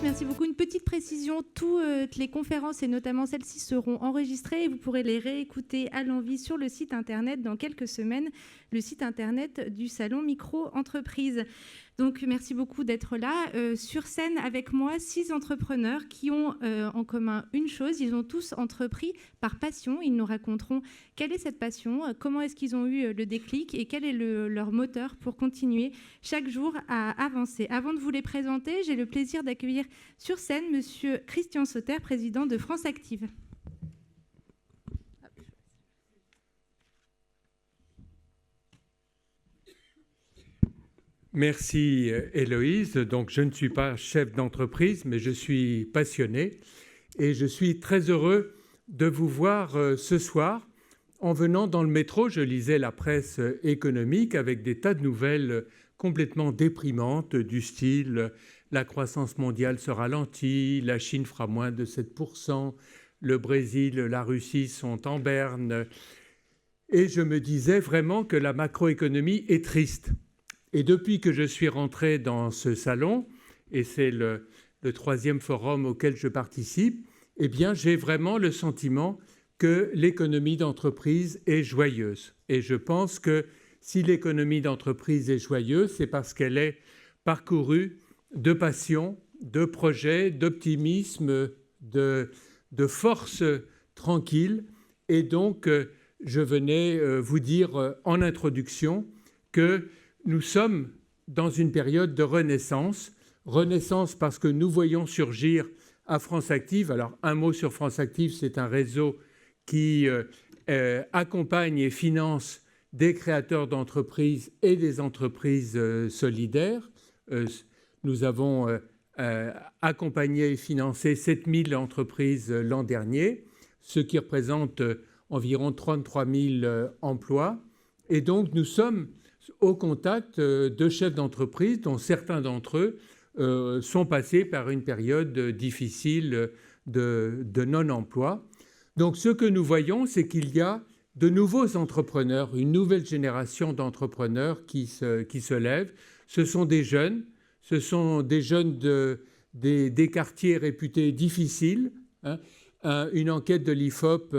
merci beaucoup. Une petite précision, toutes les conférences et notamment celles-ci seront enregistrées et vous pourrez les réécouter à l'envi sur le site internet dans quelques semaines, le site internet du Salon Micro-Entreprise. Donc, merci beaucoup d'être là. Sur scène avec moi, 6 entrepreneurs qui ont en commun une chose. Ils ont tous entrepris par passion. Ils nous raconteront quelle est cette passion, comment est-ce qu'ils ont eu le déclic et quel est leur moteur pour continuer chaque jour à avancer. Avant de vous les présenter, j'ai le plaisir d'accueillir sur scène Monsieur Christian Sauter, président de France Active. Merci Héloïse. Donc, je ne suis pas chef d'entreprise, mais je suis passionné et je suis très heureux de vous voir ce soir. En venant dans le métro, je lisais la presse économique avec des tas de nouvelles complètement déprimantes du style « La croissance mondiale se ralentit, la Chine fera moins de 7%, le Brésil, la Russie sont en berne ». Et je me disais vraiment que la macroéconomie est triste. Et depuis que je suis rentré dans ce salon, et c'est le 3e forum auquel je participe, eh bien, j'ai vraiment le sentiment que l'économie d'entreprise est joyeuse. Et je pense que si l'économie d'entreprise est joyeuse, c'est parce qu'elle est parcourue de passion, de projets, d'optimisme, de force tranquille. Et donc, je venais vous dire en introduction que nous sommes dans une période de renaissance. Renaissance parce que nous voyons surgir à France Active. Alors, un mot sur France Active, c'est un réseau qui accompagne et finance des créateurs d'entreprises et des entreprises solidaires. Nous avons accompagné et financé 7000 entreprises l'an dernier, ce qui représente environ 33 000 emplois. Et donc, nous sommes au contact de chefs d'entreprise dont certains d'entre eux sont passés par une période difficile de non-emploi. Donc, ce que nous voyons, c'est qu'il y a de nouveaux entrepreneurs, une nouvelle génération d'entrepreneurs qui se lève. Ce sont des jeunes des quartiers réputés difficiles. Une enquête de l'IFOP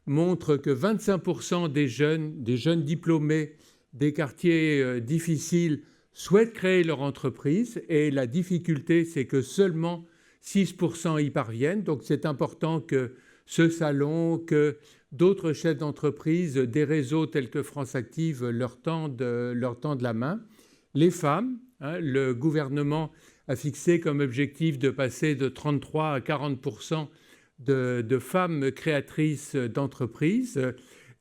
montre que 25% des jeunes diplômés des quartiers difficiles souhaitent créer leur entreprise et la difficulté, c'est que seulement 6% y parviennent. Donc, c'est important que ce salon, que d'autres chefs d'entreprise, des réseaux tels que France Active leur tendent la main. Les femmes, le gouvernement a fixé comme objectif de passer de 33 à 40% de femmes créatrices d'entreprises.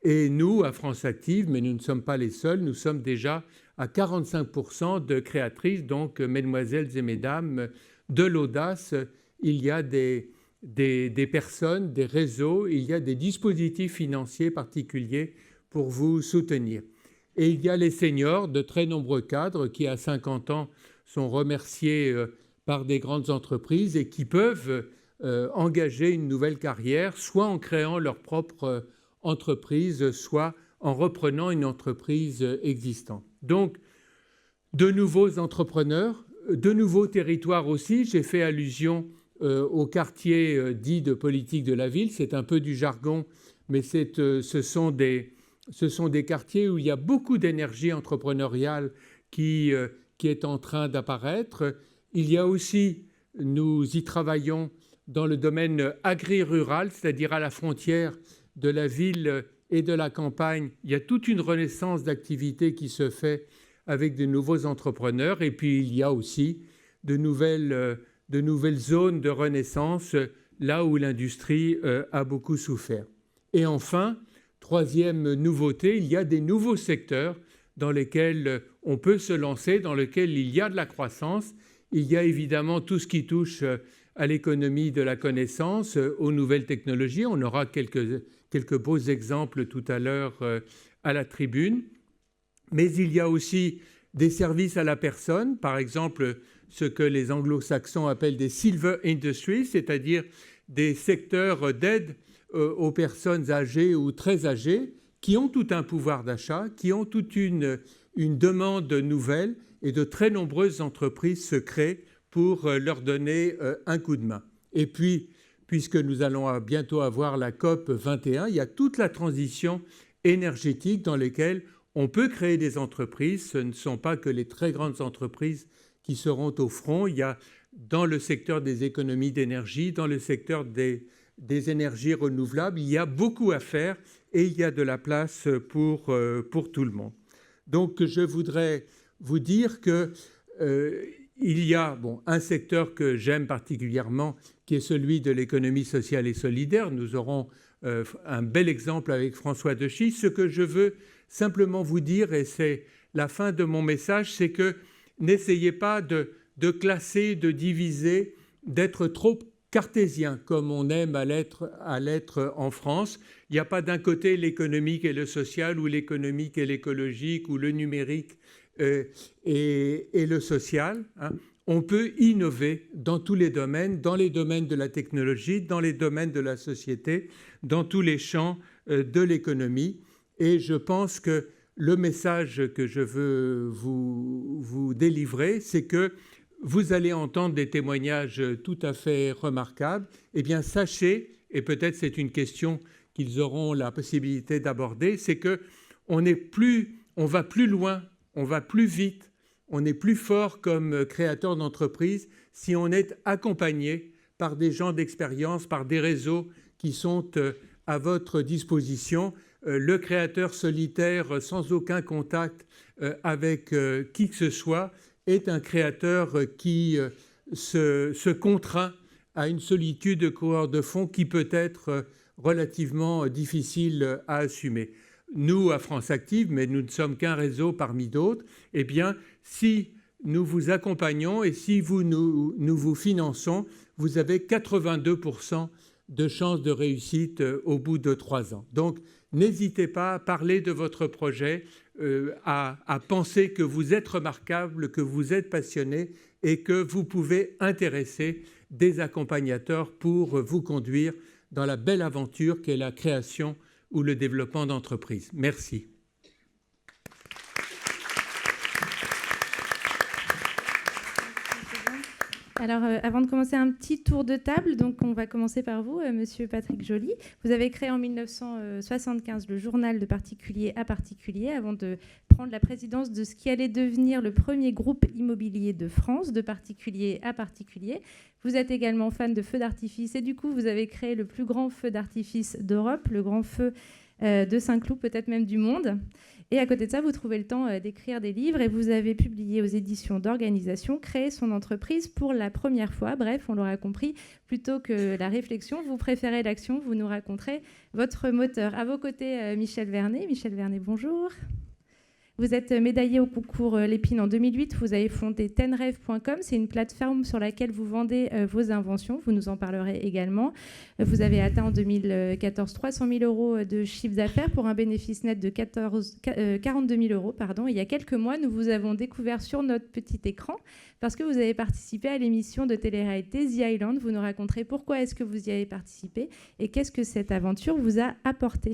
Et nous, à France Active, mais nous ne sommes pas les seuls, nous sommes déjà à 45% de créatrices. Donc, mesdemoiselles et mesdames, de l'audace, il y a des personnes, des réseaux, il y a des dispositifs financiers particuliers pour vous soutenir. Et il y a les seniors, de très nombreux cadres qui, à 50 ans, sont remerciés par des grandes entreprises et qui peuvent engager une nouvelle carrière, soit en créant leur propre entreprise, soit en reprenant une entreprise existante. Donc, de nouveaux entrepreneurs, de nouveaux territoires aussi. J'ai fait allusion au quartier dit de politique de la ville. C'est un peu du jargon, mais ce sont des quartiers où il y a beaucoup d'énergie entrepreneuriale qui est en train d'apparaître. Il y a aussi, nous y travaillons dans le domaine agri-rural, c'est-à-dire à la frontière de la ville et de la campagne. Il y a toute une renaissance d'activités qui se fait avec de nouveaux entrepreneurs. Et puis, il y a aussi de nouvelles zones de renaissance là où l'industrie a beaucoup souffert. Et enfin, troisième nouveauté, il y a des nouveaux secteurs dans lesquels on peut se lancer, dans lesquels il y a de la croissance. Il y a évidemment tout ce qui touche à l'économie de la connaissance, aux nouvelles technologies. On aura quelques beaux exemples tout à l'heure à la tribune. Mais il y a aussi des services à la personne, par exemple ce que les anglo-saxons appellent des silver industries, c'est-à-dire des secteurs d'aide aux personnes âgées ou très âgées qui ont tout un pouvoir d'achat, qui ont toute une demande nouvelle, et de très nombreuses entreprises se créent pour leur donner un coup de main. Et puis, puisque nous allons bientôt avoir la COP 21, il y a toute la transition énergétique dans laquelle on peut créer des entreprises. Ce ne sont pas que les très grandes entreprises qui seront au front. Il y a dans le secteur des économies d'énergie, dans le secteur des énergies renouvelables, il y a beaucoup à faire et il y a de la place pour tout le monde. Donc, je voudrais vous dire que il y a un secteur que j'aime particulièrement, qui est celui de l'économie sociale et solidaire. Nous aurons un bel exemple avec François Dechy. Ce que je veux simplement vous dire, et c'est la fin de mon message, c'est que n'essayez pas de classer, de diviser, d'être trop cartésien, comme on aime à l'être en France. Il n'y a pas d'un côté l'économique et le social, ou l'économique et l'écologique, ou le numérique et le social. On peut innover dans tous les domaines de la technologie, dans les domaines de la société, dans tous les champs de l'économie. Et je pense que le message que je veux vous délivrer, c'est que vous allez entendre des témoignages tout à fait remarquables. Eh bien, sachez, et peut-être c'est une question qu'ils auront la possibilité d'aborder, c'est qu'on va plus loin, on va plus vite, on est plus fort comme créateur d'entreprise si on est accompagné par des gens d'expérience, par des réseaux qui sont à votre disposition. Le créateur solitaire, sans aucun contact avec qui que ce soit, est un créateur qui se contraint à une solitude de coureur de fond qui peut être relativement difficile à assumer. Nous, à France Active, mais nous ne sommes qu'un réseau parmi d'autres, eh bien, si nous vous accompagnons et si nous vous finançons, vous avez 82% de chances de réussite au bout de 3 ans. Donc, n'hésitez pas à parler de votre projet, à penser que vous êtes remarquable, que vous êtes passionné et que vous pouvez intéresser des accompagnateurs pour vous conduire dans la belle aventure qu'est la création ou le développement d'entreprises. Merci. Alors, avant de commencer, un petit tour de table. Donc, on va commencer par vous, Monsieur Patrick Joly. Vous avez créé en 1975 le journal de particulier à particulier avant de prendre la présidence de ce qui allait devenir le premier groupe immobilier de France, de particulier à particulier. Vous êtes également fan de feux d'artifice et du coup, vous avez créé le plus grand feu d'artifice d'Europe, le grand feu de Saint-Cloud, peut-être même du monde. Et à côté de ça, vous trouvez le temps d'écrire des livres et vous avez publié aux éditions d'Organisation, créé son entreprise pour la première fois. Bref, on l'aura compris, plutôt que la réflexion, vous préférez l'action, vous nous raconterez votre moteur. À vos côtés, Michel Vernet. Michel Vernet, bonjour. Vous êtes médaillé au concours Lépine en 2008. Vous avez fondé tenreve.com. C'est une plateforme sur laquelle vous vendez vos inventions. Vous nous en parlerez également. Vous avez atteint en 2014 300 000 euros de chiffre d'affaires pour un bénéfice net de 42 000 euros. Pardon. Il y a quelques mois, nous vous avons découvert sur notre petit écran parce que vous avez participé à l'émission de télé-réalité The Island. Vous nous raconterez pourquoi est-ce que vous y avez participé et qu'est-ce que cette aventure vous a apporté.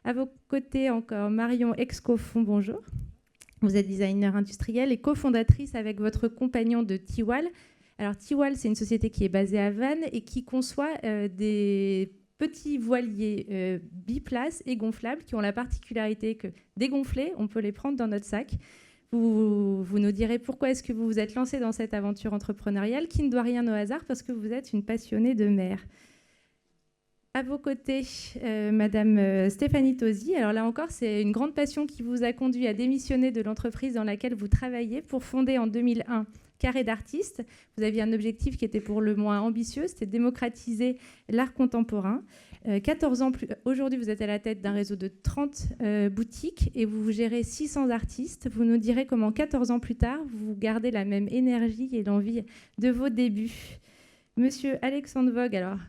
À vos côtés encore, Marion Excofond, bonjour. Vous êtes designer industriel et cofondatrice avec votre compagnon de Tiwal. Alors Tiwal, c'est une société qui est basée à Vannes et qui conçoit des petits voiliers biplaces et gonflables qui ont la particularité que dégonflés, on peut les prendre dans notre sac. Vous nous direz pourquoi est-ce que vous vous êtes lancé dans cette aventure entrepreneuriale qui ne doit rien au hasard parce que vous êtes une passionnée de mer. À vos côtés, Madame Stéphanie Tosi. Alors là encore, c'est une grande passion qui vous a conduit à démissionner de l'entreprise dans laquelle vous travaillez pour fonder en 2001 Carré d'artistes. Vous aviez un objectif qui était pour le moins ambitieux, c'était démocratiser l'art contemporain. 14 ans plus aujourd'hui, vous êtes à la tête d'un réseau de 30 boutiques et vous gérez 600 artistes. Vous nous direz comment 14 ans plus tard, vous gardez la même énergie et l'envie de vos débuts. Monsieur Alexandre Vogue, alors...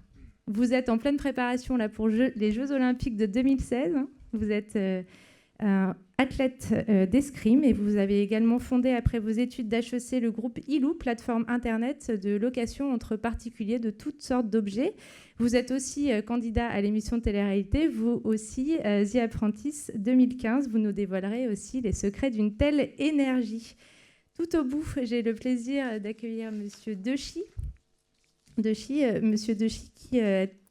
Vous êtes en pleine préparation là, pour les Jeux Olympiques de 2016. Vous êtes athlète d'escrime et vous avez également fondé, après vos études d'HEC, le groupe ILOU, plateforme Internet de location entre particuliers de toutes sortes d'objets. Vous êtes aussi candidat à l'émission de télé-réalité, vous aussi, The Apprentice 2015. Vous nous dévoilerez aussi les secrets d'une telle énergie. Tout au bout, j'ai le plaisir d'accueillir Monsieur Dechy. Monsieur Dechy,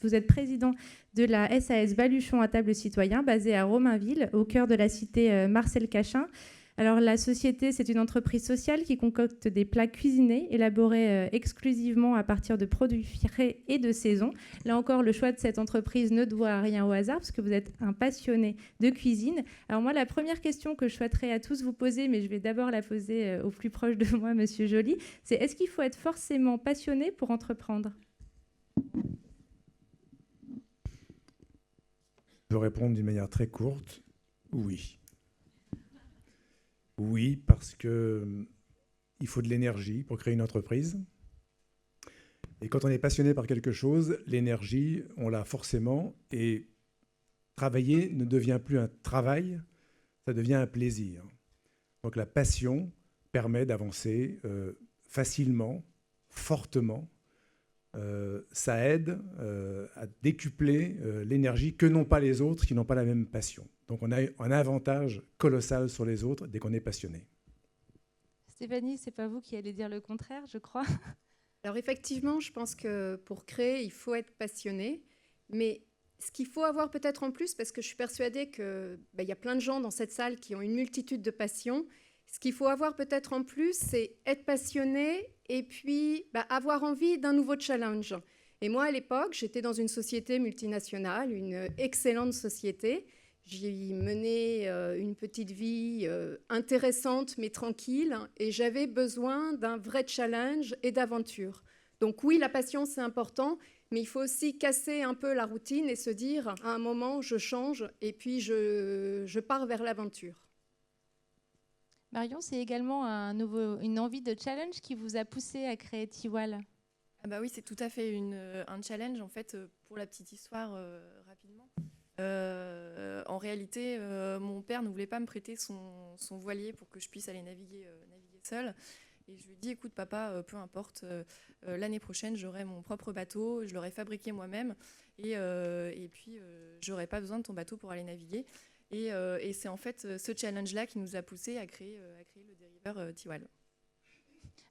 vous êtes président de la SAS Baluchon à table citoyen, basée à Romainville, au cœur de la cité Marcel Cachin. Alors, la société, c'est une entreprise sociale qui concocte des plats cuisinés, élaborés exclusivement à partir de produits frais et de saison. Là encore, le choix de cette entreprise ne doit rien au hasard, parce que vous êtes un passionné de cuisine. Alors moi, la première question que je souhaiterais à tous vous poser, mais je vais d'abord la poser au plus proche de moi, Monsieur Joly, c'est est-ce qu'il faut être forcément passionné pour entreprendre ? Je vais répondre d'une manière très courte, oui. Oui, parce qu'il faut de l'énergie pour créer une entreprise. Et quand on est passionné par quelque chose, l'énergie, on l'a forcément. Et travailler ne devient plus un travail, ça devient un plaisir. Donc la passion permet d'avancer facilement, fortement. Ça aide à décupler l'énergie que n'ont pas les autres qui n'ont pas la même passion. Donc on a un avantage colossal sur les autres dès qu'on est passionné. Stéphanie, c'est pas vous qui allez dire le contraire, je crois. Alors effectivement, je pense que pour créer, il faut être passionné. Mais ce qu'il faut avoir peut-être en plus, parce que je suis persuadée qu'il y a plein de gens dans cette salle qui ont une multitude de passions, ce qu'il faut avoir peut-être en plus, c'est être passionné et puis avoir envie d'un nouveau challenge. Et moi, à l'époque, j'étais dans une société multinationale, une excellente société. J'y menais une petite vie intéressante mais tranquille et j'avais besoin d'un vrai challenge et d'aventure. Donc oui, la passion, c'est important, mais il faut aussi casser un peu la routine et se dire, à un moment, je change et puis je pars vers l'aventure. Marion, c'est également une envie de challenge qui vous a poussé à créer Tiwal. Ah bah oui, c'est tout à fait un challenge, en fait, pour la petite histoire, rapidement. En réalité, mon père ne voulait pas me prêter son voilier pour que je puisse aller naviguer seule. Et je lui ai dit, écoute papa, peu importe, l'année prochaine, j'aurai mon propre bateau, je l'aurai fabriqué moi-même, et puis j'aurai pas besoin de ton bateau pour aller naviguer. Et c'est en fait ce challenge-là qui nous a poussé à créer le dériveur Tiwal.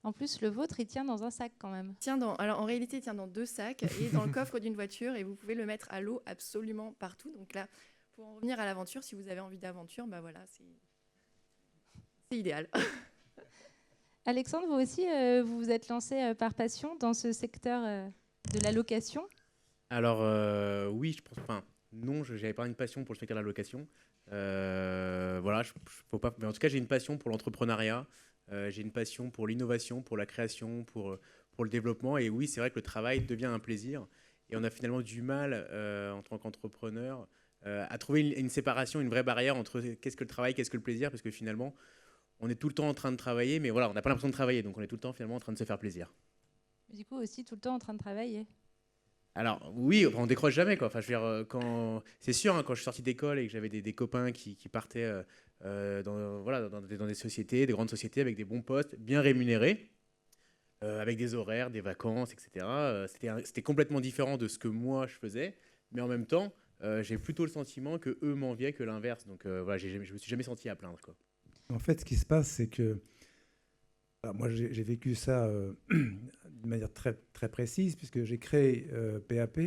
En plus, le vôtre, il tient dans un sac quand même. Alors en réalité, il tient dans 2 sacs et dans le coffre d'une voiture, et vous pouvez le mettre à l'eau absolument partout. Donc là, pour en revenir à l'aventure, si vous avez envie d'aventure, voilà, c'est idéal. Alexandre, vous aussi, vous vous êtes lancé par passion dans ce secteur de la location ? Alors oui, je pense. Enfin, non, je n'avais pas une passion pour le secteur de la location. Voilà, faut pas. Mais en tout cas, j'ai une passion pour l'entrepreneuriat. J'ai une passion pour l'innovation, pour la création, pour le développement. Et oui, c'est vrai que le travail devient un plaisir. Et on a finalement du mal, en tant qu'entrepreneur, à trouver une séparation, une vraie barrière entre qu'est-ce que le travail, qu'est-ce que le plaisir. Parce que finalement, on est tout le temps en train de travailler, mais voilà, on n'a pas l'impression de travailler. Donc on est tout le temps finalement en train de se faire plaisir. Du coup, aussi tout le temps en train de travailler. Alors oui, on décroche jamais quoi. Enfin, je veux dire, c'est sûr, hein, quand je suis sorti d'école et que j'avais des copains qui partaient dans des sociétés, des grandes sociétés avec des bons postes, bien rémunérés, avec des horaires, des vacances, etc. C'était complètement différent de ce que moi je faisais, mais en même temps, j'ai plutôt le sentiment que eux m'enviaient que l'inverse. Donc voilà, je me suis jamais senti à plaindre quoi. En fait, ce qui se passe, c'est que moi, j'ai vécu ça de manière très, très précise, puisque j'ai créé PAP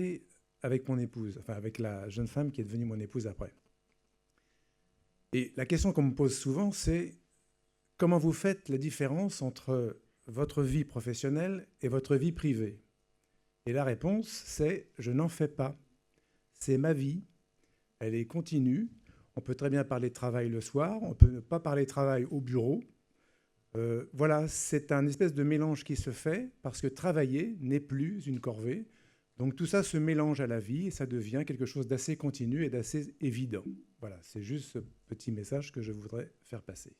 avec mon épouse, enfin avec la jeune femme qui est devenue mon épouse après. Et la question qu'on me pose souvent, c'est comment vous faites la différence entre votre vie professionnelle et votre vie privée ? Et la réponse, c'est je n'en fais pas. C'est ma vie, elle est continue. On peut très bien parler de travail le soir, on peut ne pas parler de travail au bureau. Voilà, c'est un espèce de mélange qui se fait parce que travailler n'est plus une corvée. Donc tout ça se mélange à la vie et ça devient quelque chose d'assez continu et d'assez évident. Voilà, c'est juste ce petit message que je voudrais faire passer.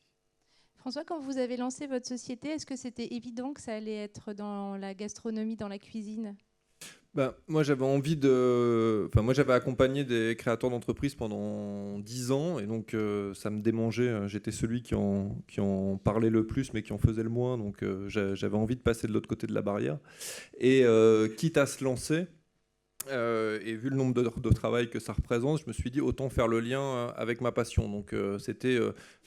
François, quand vous avez lancé votre société, est-ce que c'était évident que ça allait être dans la gastronomie, dans la cuisine ? Moi, j'avais accompagné des créateurs d'entreprises pendant 10 ans et donc ça me démangeait. J'étais celui qui en parlait le plus mais qui en faisait le moins. Donc j'avais envie de passer de l'autre côté de la barrière. Et quitte à se lancer, Et vu le nombre d'heures de travail que ça représente, je me suis dit autant faire le lien avec ma passion. Donc c'était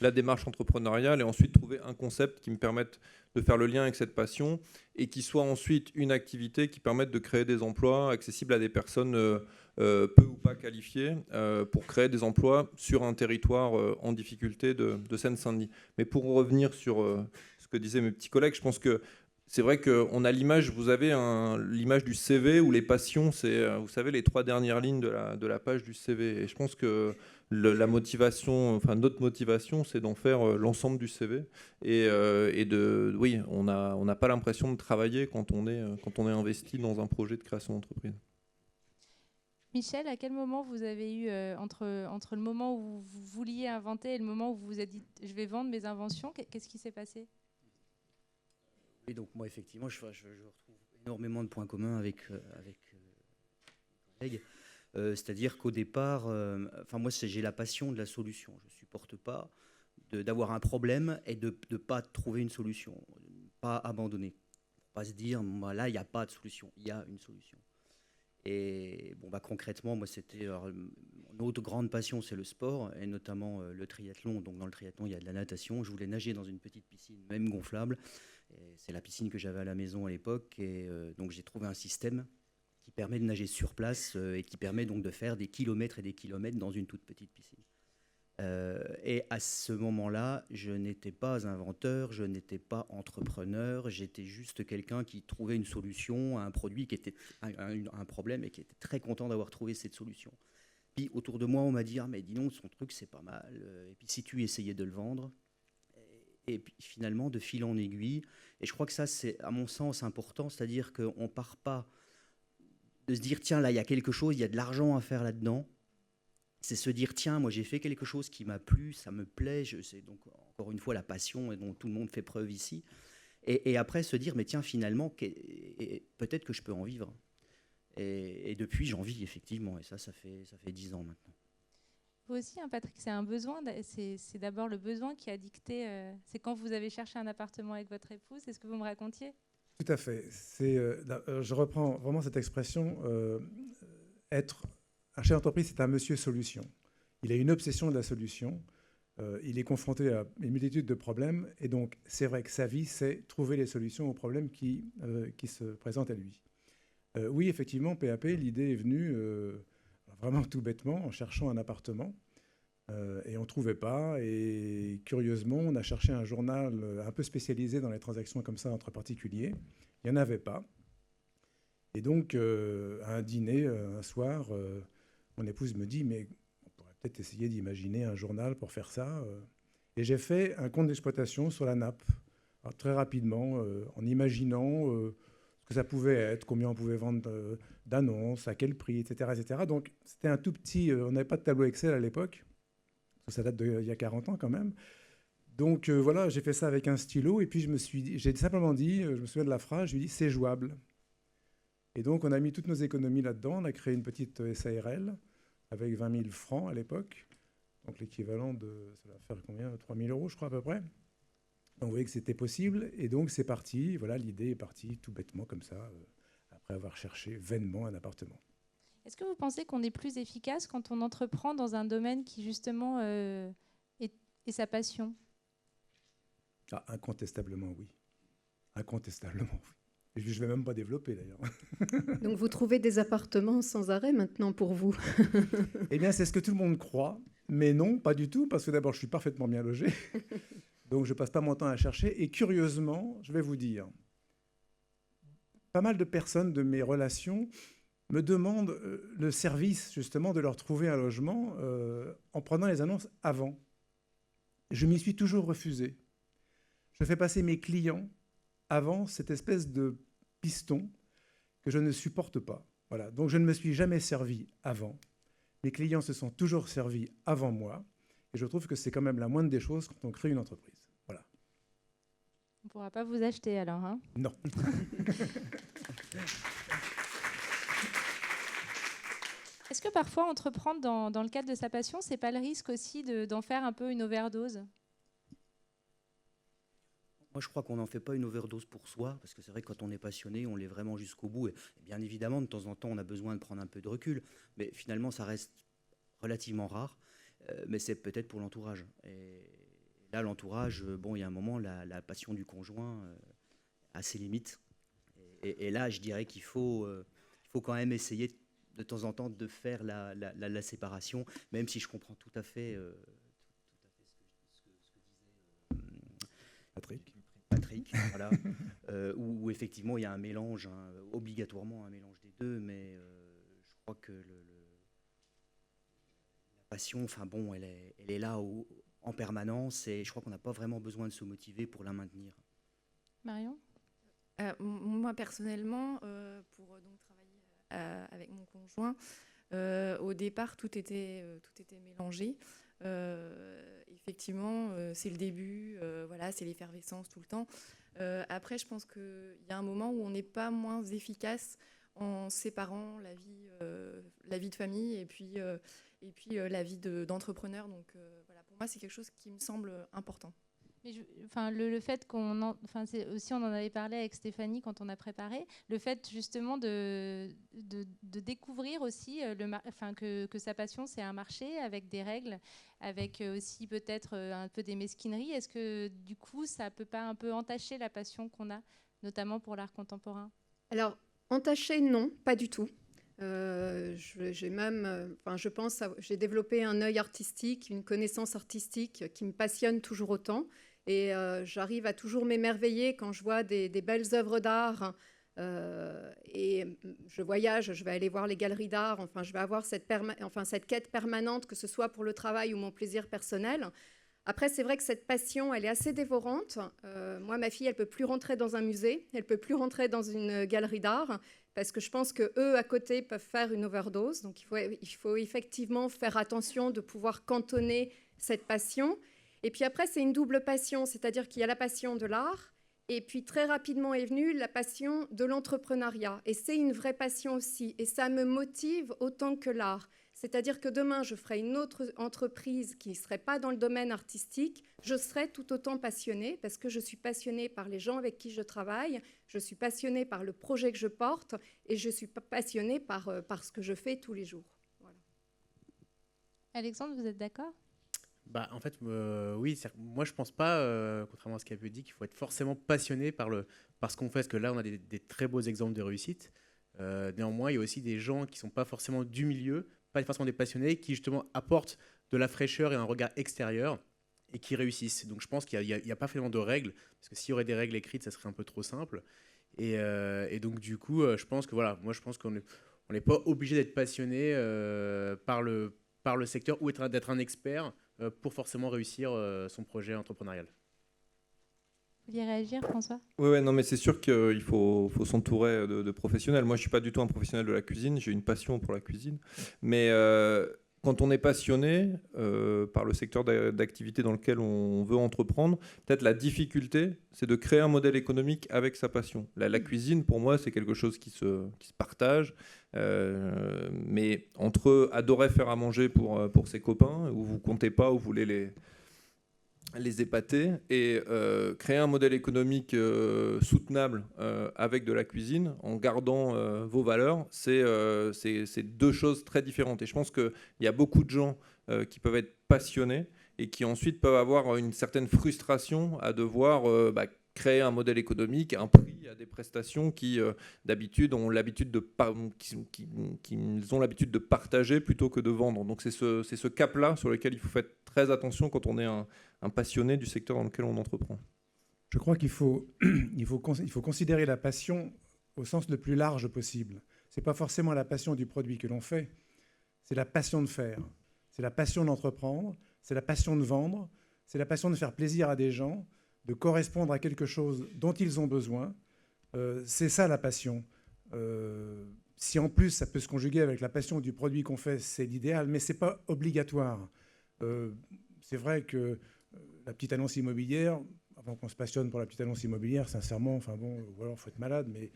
la démarche entrepreneuriale et ensuite trouver un concept qui me permette de faire le lien avec cette passion et qui soit ensuite une activité qui permette de créer des emplois accessibles à des personnes peu ou pas qualifiées pour créer des emplois sur un territoire en difficulté de Seine-Saint-Denis. Mais pour revenir sur ce que disaient mes petits collègues, je pense que c'est vrai qu'on a l'image, vous avez l'image du CV où les passions, c'est, vous savez, les 3 dernières lignes de la page du CV. Et je pense que la motivation, enfin notre motivation, c'est d'en faire l'ensemble du CV. Oui, on n'a pas l'impression de travailler quand on est investi dans un projet de création d'entreprise. Michel, à quel moment vous avez eu, entre le moment où vous vouliez inventer et le moment où vous vous êtes dit « je vais vendre mes inventions », qu'est-ce qui s'est passé ? Oui, donc moi, effectivement, je retrouve énormément de points communs avec mes collègues. C'est-à-dire qu'au départ, moi, j'ai la passion de la solution. Je ne supporte pas d'avoir un problème et de ne pas trouver une solution, de ne pas abandonner. Pas se dire, là, il n'y a pas de solution, il y a une solution. Et concrètement, moi, c'était une autre grande passion, c'est le sport, et notamment le triathlon. Donc dans le triathlon, il y a de la natation. Je voulais nager dans une petite piscine, même gonflable. C'est la piscine que j'avais à la maison à l'époque. Et donc j'ai trouvé un système qui permet de nager sur place et qui permet donc de faire des kilomètres et des kilomètres dans une toute petite piscine. Et à ce moment-là, je n'étais pas inventeur, je n'étais pas entrepreneur, j'étais juste quelqu'un qui trouvait une solution à un produit qui était un problème et qui était très content d'avoir trouvé cette solution. Puis autour de moi, on m'a dit « Ah mais dis donc, son truc c'est pas mal. » Et puis si tu essayais de le vendre, et puis finalement de fil en aiguille, et je crois que ça c'est à mon sens important, c'est-à-dire qu'on ne part pas de se dire « Tiens, là il y a quelque chose, il y a de l'argent à faire là-dedans ». C'est se dire, tiens, moi j'ai fait quelque chose qui m'a plu, ça me plaît, c'est donc encore une fois la passion dont tout le monde fait preuve ici. Et après se dire, mais tiens, finalement, peut-être que je peux en vivre. Et depuis, j'en vis effectivement, et ça fait 10 ans maintenant. Vous aussi, Patrick, c'est un besoin, c'est d'abord le besoin qui a dicté, c'est quand vous avez cherché un appartement avec votre épouse, c'est ce que vous me racontiez ? Tout à fait. Je reprends vraiment cette expression, un chef d'entreprise, c'est un monsieur solution. Il a une obsession de la solution. Il est confronté à une multitude de problèmes. Et donc, c'est vrai que sa vie, c'est trouver les solutions aux problèmes qui se présentent à lui. Oui, effectivement, PAP, l'idée est venue vraiment tout bêtement en cherchant un appartement. Et on ne trouvait pas. Et curieusement, on a cherché un journal un peu spécialisé dans les transactions comme ça entre particuliers. Il n'y en avait pas. Et donc, à un dîner, un soir... mon épouse me dit, mais on pourrait peut-être essayer d'imaginer un journal pour faire ça. Et j'ai fait un compte d'exploitation sur la nappe, alors, très rapidement, en imaginant ce que ça pouvait être, combien on pouvait vendre d'annonces, à quel prix, etc. etc. Donc c'était un tout petit... on n'avait pas de tableau Excel à l'époque, ça date d'il y a 40 ans quand même. Donc voilà, j'ai fait ça avec un stylo, et puis j'ai simplement dit, je me souviens de la phrase, je lui ai dit, c'est jouable. Et donc on a mis toutes nos économies là-dedans, on a créé une petite SARL, avec 20 000 francs à l'époque, donc l'équivalent de, ça va faire combien, 3 000 euros je crois à peu près. Donc vous voyez que c'était possible, et donc c'est parti, voilà, l'idée est partie tout bêtement comme ça, après avoir cherché vainement un appartement. Est-ce que vous pensez qu'on est plus efficace quand on entreprend dans un domaine qui justement est sa passion ? Ah, incontestablement oui, incontestablement oui. Je ne vais même pas développer d'ailleurs. Donc vous trouvez des appartements sans arrêt maintenant pour vous ? Eh bien c'est ce que tout le monde croit, mais non, pas du tout, parce que d'abord je suis parfaitement bien logé, donc je ne passe pas mon temps à chercher, et curieusement, je vais vous dire, pas mal de personnes de mes relations me demandent le service justement de leur trouver un logement en prenant les annonces avant. Je m'y suis toujours refusé. Je fais passer mes clients avant cette espèce de piston que je ne supporte pas. Voilà. Donc je ne me suis jamais servi avant. Mes clients se sont toujours servis avant moi. Et je trouve que c'est quand même la moindre des choses quand on crée une entreprise. Voilà. On ne pourra pas vous acheter alors, hein ? Non. Est-ce que parfois entreprendre dans le cadre de sa passion, c'est pas le risque aussi d'en faire un peu une overdose ? moi, je crois qu'on n'en fait pas une overdose pour soi, parce que c'est vrai que quand on est passionné, on l'est vraiment jusqu'au bout. Et bien évidemment, de temps en temps, on a besoin de prendre un peu de recul, mais finalement, ça reste relativement rare. Mais c'est peut-être pour l'entourage. Et là, l'entourage, bon, il y a un moment, la passion du conjoint a ses limites. Et là, je dirais qu'il faut quand même essayer de temps en temps de faire la séparation, même si je comprends tout à fait ce que disait Patrick, voilà, où effectivement il y a un mélange, obligatoirement un mélange des deux, mais je crois que la passion, enfin bon, elle est là en permanence, et je crois qu'on n'a pas vraiment besoin de se motiver pour la maintenir. Marion ? Moi, personnellement, pour donc travailler avec mon conjoint, au départ, tout était mélangé. Effectivement, c'est le début, voilà, c'est l'effervescence tout le temps. Après, je pense qu'il y a un moment où on n'est pas moins efficace en séparant la vie de famille et puis la vie d'entrepreneur. Donc, voilà, pour moi, c'est quelque chose qui me semble important. Mais le fait c'est aussi, on en avait parlé avec Stéphanie quand on a préparé, le fait justement de découvrir aussi que sa passion c'est un marché avec des règles, avec aussi peut-être un peu des mesquineries. Est-ce que du coup ça peut pas un peu entacher la passion qu'on a, notamment pour l'art contemporain ? Alors, entacher, non, pas du tout. J'ai même, je pense, j'ai développé un œil artistique, une connaissance artistique qui me passionne toujours autant. Et j'arrive à toujours m'émerveiller quand je vois des belles œuvres d'art. Et je voyage, je vais aller voir les galeries d'art. Enfin, je vais avoir cette quête permanente, que ce soit pour le travail ou mon plaisir personnel. Après, c'est vrai que cette passion, elle est assez dévorante. Moi, ma fille, elle ne peut plus rentrer dans un musée, elle ne peut plus rentrer dans une galerie d'art, parce que je pense qu'eux, à côté, peuvent faire une overdose. Donc, il faut effectivement faire attention de pouvoir cantonner cette passion. Et puis après, c'est une double passion, c'est-à-dire qu'il y a la passion de l'art, et puis très rapidement est venue la passion de l'entrepreneuriat. Et c'est une vraie passion aussi, et ça me motive autant que l'art. C'est-à-dire que demain, je ferai une autre entreprise qui ne serait pas dans le domaine artistique, je serai tout autant passionnée, parce que je suis passionnée par les gens avec qui je travaille, je suis passionnée par le projet que je porte, et je suis passionnée par ce que je fais tous les jours. Voilà. Alexandre, vous êtes d'accord ? En fait, oui. Moi, je pense pas, contrairement à ce qui a été dit, qu'il faut être forcément passionné par ce qu'on fait. Parce que là, on a des très beaux exemples de réussite. Néanmoins, il y a aussi des gens qui sont pas forcément du milieu, pas forcément des passionnés, qui justement apportent de la fraîcheur et un regard extérieur et qui réussissent. Donc, je pense qu'il n'y a pas vraiment de règles, parce que s'il y aurait des règles écrites, ça serait un peu trop simple. Et donc, du coup, je pense que voilà, moi, je pense qu'on n'est pas obligé d'être passionné par le secteur ou d'être un expert pour forcément réussir son projet entrepreneurial. Vous vouliez réagir, François ? Oui, non, mais c'est sûr qu'il faut s'entourer de professionnels. Moi, je ne suis pas du tout un professionnel de la cuisine, j'ai une passion pour la cuisine. Mais quand on est passionné par le secteur d'activité dans lequel on veut entreprendre, peut-être la difficulté, c'est de créer un modèle économique avec sa passion. La cuisine, pour moi, c'est quelque chose qui se partage. Mais entre adorer faire à manger pour ses copains, où vous ne comptez pas, où vous voulez les épater, et créer un modèle économique soutenable avec de la cuisine, en gardant vos valeurs, c'est deux choses très différentes. Et je pense qu'il y a beaucoup de gens qui peuvent être passionnés et qui ensuite peuvent avoir une certaine frustration à devoir créer un modèle économique, un prix à des prestations qui d'habitude ont l'habitude qu'ils ont l'habitude de partager plutôt que de vendre. Donc c'est ce cap-là sur lequel il faut faire très attention quand on est un passionné du secteur dans lequel on entreprend. Je crois qu'il faut considérer la passion au sens le plus large possible. Ce n'est pas forcément la passion du produit que l'on fait, c'est la passion de faire, c'est la passion d'entreprendre, c'est la passion de vendre, c'est la passion de faire plaisir à des gens, de correspondre à quelque chose dont ils ont besoin. C'est ça la passion. Si en plus ça peut se conjuguer avec la passion du produit qu'on fait, c'est l'idéal, mais ce n'est pas obligatoire. C'est vrai que la petite annonce immobilière, avant qu'on se passionne pour la petite annonce immobilière, sincèrement, enfin bon, ou alors il faut être malade, mais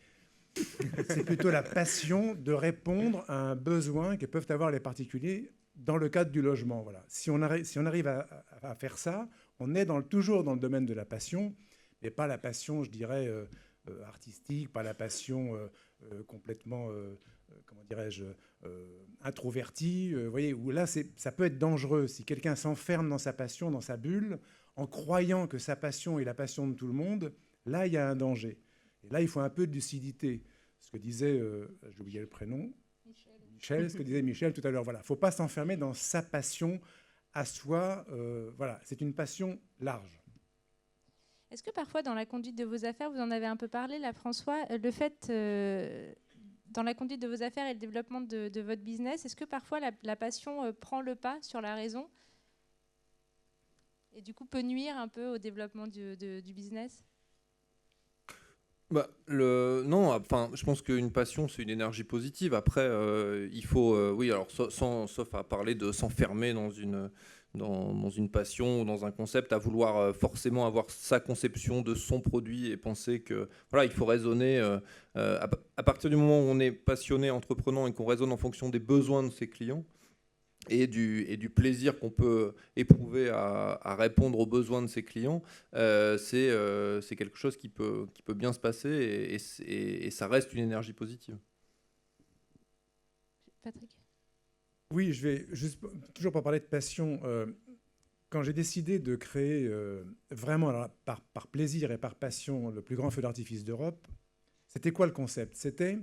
c'est plutôt la passion de répondre à un besoin que peuvent avoir les particuliers dans le cadre du logement. Voilà. Si on arrive à faire ça, on est toujours dans le domaine de la passion. mais pas la passion, je dirais, artistique, pas la passion complètement, comment dirais-je, introvertie. Vous voyez, où là, ça peut être dangereux. Si quelqu'un s'enferme dans sa passion, dans sa bulle, en croyant que sa passion est la passion de tout le monde, là, il y a un danger. Et là, il faut un peu de lucidité. Ce que disait, j'ai oublié le prénom, Michel, ce que disait Michel tout à l'heure. Voilà, il ne faut pas s'enfermer dans sa passion à soi. Voilà, c'est une passion large. Est-ce que parfois, dans la conduite de vos affaires, vous en avez un peu parlé, là, François, le fait, dans la conduite de vos affaires et le développement de votre business, est-ce que parfois la passion prend le pas sur la raison et du coup peut nuire un peu au développement du business ? Non, enfin, je pense qu'une passion, c'est une énergie positive. Après, il faut, oui, alors sauf à parler de s'enfermer dans une passion ou dans un concept, à vouloir forcément avoir sa conception de son produit et penser que, voilà, il faut raisonner à partir du moment où on est passionné, entreprenant et qu'on raisonne en fonction des besoins de ses clients et du plaisir qu'on peut éprouver à répondre aux besoins de ses clients, c'est quelque chose qui peut bien se passer et ça reste une énergie positive. Patrick ? Oui, je vais juste, toujours pour parler de passion, quand j'ai décidé de créer vraiment alors, par plaisir et par passion le plus grand feu d'artifice d'Europe, c'était quoi le concept ? C'était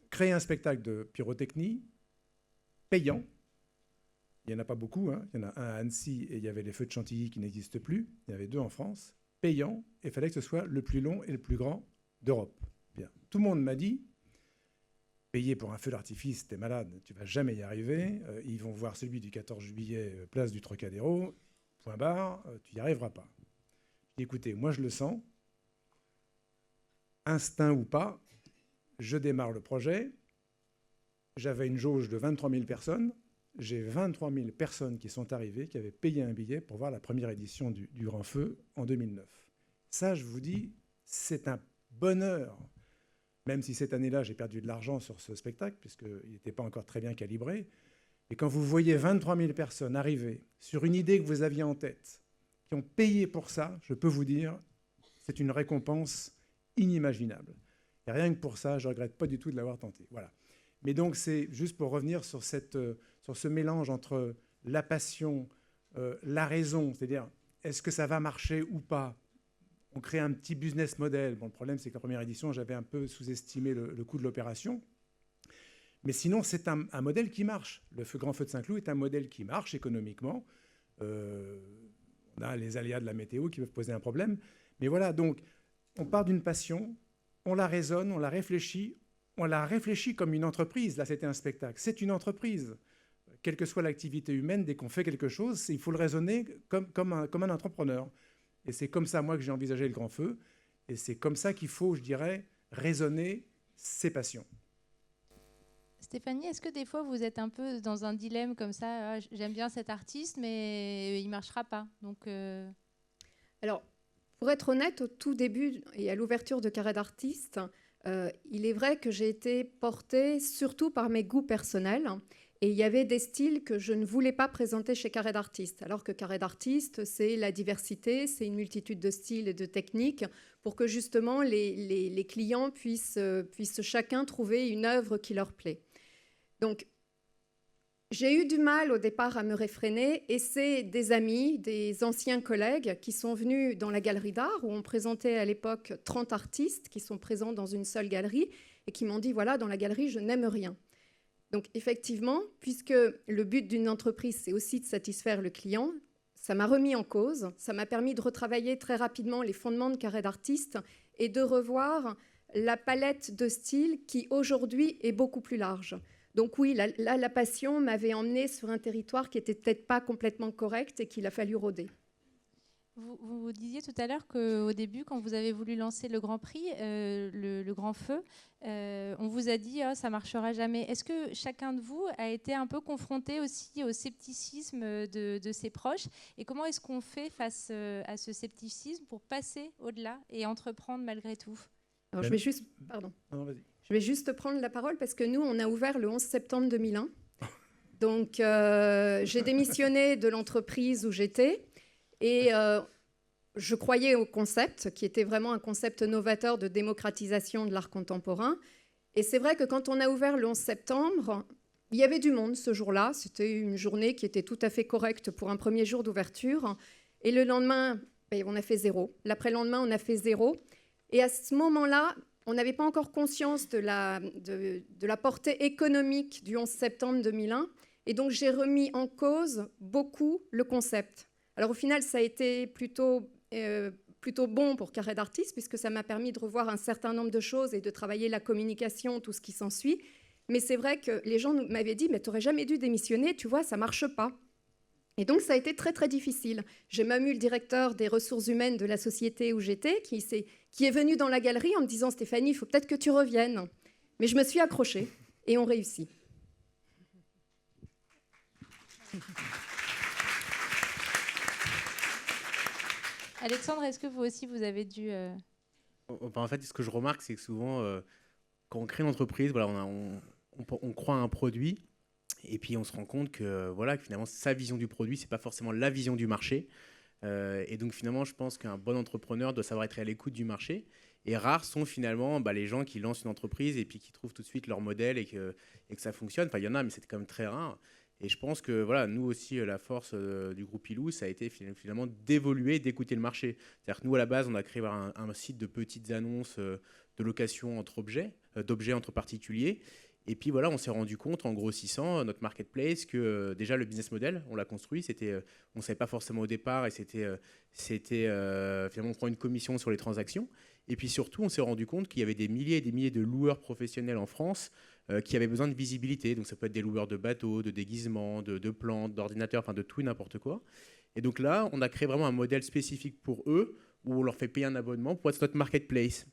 créer un spectacle de pyrotechnie payant. Il n'y en a pas beaucoup, hein. Il y en a un à Annecy et il y avait les feux de Chantilly qui n'existent plus. Il y en avait 2 en France. Payant, et il fallait que ce soit le plus long et le plus grand d'Europe. Bien. Tout le monde m'a dit, payer pour un feu d'artifice, t'es malade, tu vas jamais y arriver. Ils vont voir celui du 14 juillet, place du Trocadéro, point barre, tu n'y arriveras pas. J'ai dit, écoutez, moi je le sens, instinct ou pas, je démarre le projet. J'avais une jauge de 23 000 personnes. J'ai 23 000 personnes qui sont arrivées, qui avaient payé un billet pour voir la première édition du Grand Feu en 2009. Ça, je vous dis, c'est un bonheur. Même si cette année-là, j'ai perdu de l'argent sur ce spectacle, puisqu'il n'était pas encore très bien calibré. Et quand vous voyez 23 000 personnes arriver sur une idée que vous aviez en tête, qui ont payé pour ça, je peux vous dire, c'est une récompense inimaginable. Et rien que pour ça, je ne regrette pas du tout de l'avoir tenté. Voilà. Mais donc, c'est juste pour revenir sur ce mélange entre la passion, la raison, c'est-à-dire, est-ce que ça va marcher ou pas ? On crée un petit business model. Bon, le problème, c'est que la première édition, j'avais un peu sous-estimé le coût de l'opération. Mais sinon, c'est un modèle qui marche. Le Grand Feu de Saint-Cloud est un modèle qui marche économiquement. On a les aléas de la météo qui peuvent poser un problème. Mais voilà, donc, on part d'une passion, on la raisonne, on la réfléchit comme une entreprise. Là, c'était un spectacle. C'est une entreprise. Quelle que soit l'activité humaine, dès qu'on fait quelque chose, il faut le raisonner comme un entrepreneur. Et c'est comme ça, moi, que j'ai envisagé le Grand Feu. Et c'est comme ça qu'il faut, je dirais, raisonner ses passions. Stéphanie, est-ce que des fois, vous êtes un peu dans un dilemme comme ça, ah, j'aime bien cet artiste, mais il ne marchera pas. Donc, Alors, pour être honnête, au tout début et à l'ouverture de Carré d'Artiste, il est vrai que j'ai été portée surtout par mes goûts personnels. Et il y avait des styles que je ne voulais pas présenter chez Carré d'Artiste. Alors que Carré d'Artiste, c'est la diversité, c'est une multitude de styles et de techniques pour que justement les clients puissent chacun trouver une œuvre qui leur plaît. Donc, j'ai eu du mal au départ à me réfréner et c'est des amis, des anciens collègues qui sont venus dans la galerie d'art où on présentait à l'époque 30 artistes qui sont présents dans une seule galerie et qui m'ont dit, voilà, dans la galerie, je n'aime rien. Donc effectivement, puisque le but d'une entreprise, c'est aussi de satisfaire le client, ça m'a remis en cause, ça m'a permis de retravailler très rapidement les fondements de Carré d'Artiste et de revoir la palette de styles qui aujourd'hui est beaucoup plus large. Donc oui, la passion m'avait emmenée sur un territoire qui n'était peut-être pas complètement correct et qu'il a fallu rôder. Vous disiez tout à l'heure qu'au début, quand vous avez voulu lancer le Grand Prix, le Grand Feu, on vous a dit oh, ça ne marchera jamais. Est-ce que chacun de vous a été un peu confronté aussi au scepticisme de ses proches ? Et comment est-ce qu'on fait face à ce scepticisme pour passer au-delà et entreprendre malgré tout ? Alors, je vais juste prendre la parole parce que nous, on a ouvert le 11 septembre 2001. Donc, j'ai démissionné de l'entreprise où j'étais. Et je croyais au concept, qui était vraiment un concept novateur de démocratisation de l'art contemporain. Et c'est vrai que quand on a ouvert le 11 septembre, il y avait du monde ce jour-là. C'était une journée qui était tout à fait correcte pour un premier jour d'ouverture. Et le lendemain, on a fait 0. L'après-lendemain, on a fait 0. Et à ce moment-là, on n'avait pas encore conscience de la portée économique du 11 septembre 2001. Et donc, j'ai remis en cause beaucoup le concept. Alors, au final, ça a été plutôt bon pour Carré d'Artistes, puisque ça m'a permis de revoir un certain nombre de choses et de travailler la communication, tout ce qui s'ensuit. Mais c'est vrai que les gens m'avaient dit « mais tu n'aurais jamais dû démissionner, tu vois, ça ne marche pas ». Et donc, ça a été très, très difficile. J'ai même eu le directeur des ressources humaines de la société où j'étais, qui est venu dans la galerie en me disant « Stéphanie, il faut peut-être que tu reviennes ». Mais je me suis accrochée et on réussit. Alexandre, est-ce que vous aussi, vous avez dû... En fait, ce que je remarque, c'est que souvent, quand on crée une entreprise, voilà, on croit à un produit, et puis on se rend compte que, voilà, que finalement, sa vision du produit, ce n'est pas forcément la vision du marché. Et donc, finalement, je pense qu'un bon entrepreneur doit savoir être à l'écoute du marché. Et rares sont finalement les gens qui lancent une entreprise et puis qui trouvent tout de suite leur modèle et que ça fonctionne. Enfin, il y en a, mais c'est quand même très rare. Et je pense que voilà, nous aussi, la force du groupe Illouz, ça a été finalement d'évoluer, d'écouter le marché. C'est-à-dire que nous, à la base, on a créé un site de petites annonces de location entre objets, d'objets entre particuliers. Et puis voilà, on s'est rendu compte en grossissant notre marketplace que déjà le business model, on l'a construit. On ne savait pas forcément au départ et c'était finalement on prend une commission sur les transactions. Et puis surtout, on s'est rendu compte qu'il y avait des milliers et des milliers de loueurs professionnels en France qui avaient besoin de visibilité. Donc ça peut être des loueurs de bateaux, de déguisements, de plantes, d'ordinateurs, enfin de tout et n'importe quoi. Et donc là, on a créé vraiment un modèle spécifique pour eux où on leur fait payer un abonnement pour être notre marketplace.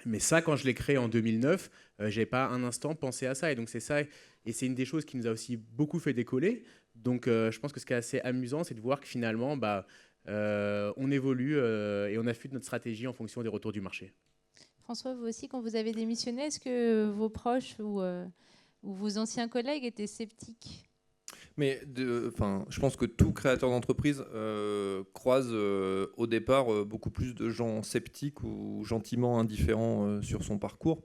Mais ça, quand je l'ai créé en 2009, je n'avais pas un instant pensé à ça. Et donc c'est ça, et c'est une des choses qui nous a aussi beaucoup fait décoller. Donc je pense que ce qui est assez amusant, c'est de voir que finalement, on évolue et on affûte notre stratégie en fonction des retours du marché. François, vous aussi, quand vous avez démissionné, est-ce que vos proches ou vos anciens collègues étaient sceptiques ? Mais je pense que tout créateur d'entreprise croise au départ beaucoup plus de gens sceptiques ou gentiment indifférents sur son parcours.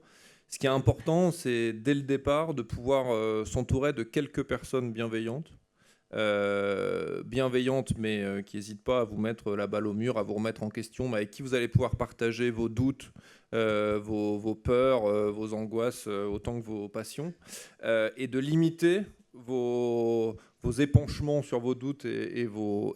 Ce qui est important, c'est dès le départ de pouvoir s'entourer de quelques personnes bienveillantes, mais qui n'hésitent pas à vous mettre la balle au mur, à vous remettre en question, mais avec qui vous allez pouvoir partager vos doutes, vos peurs, vos angoisses, autant que vos passions, et de limiter vos épanchements sur vos doutes et vos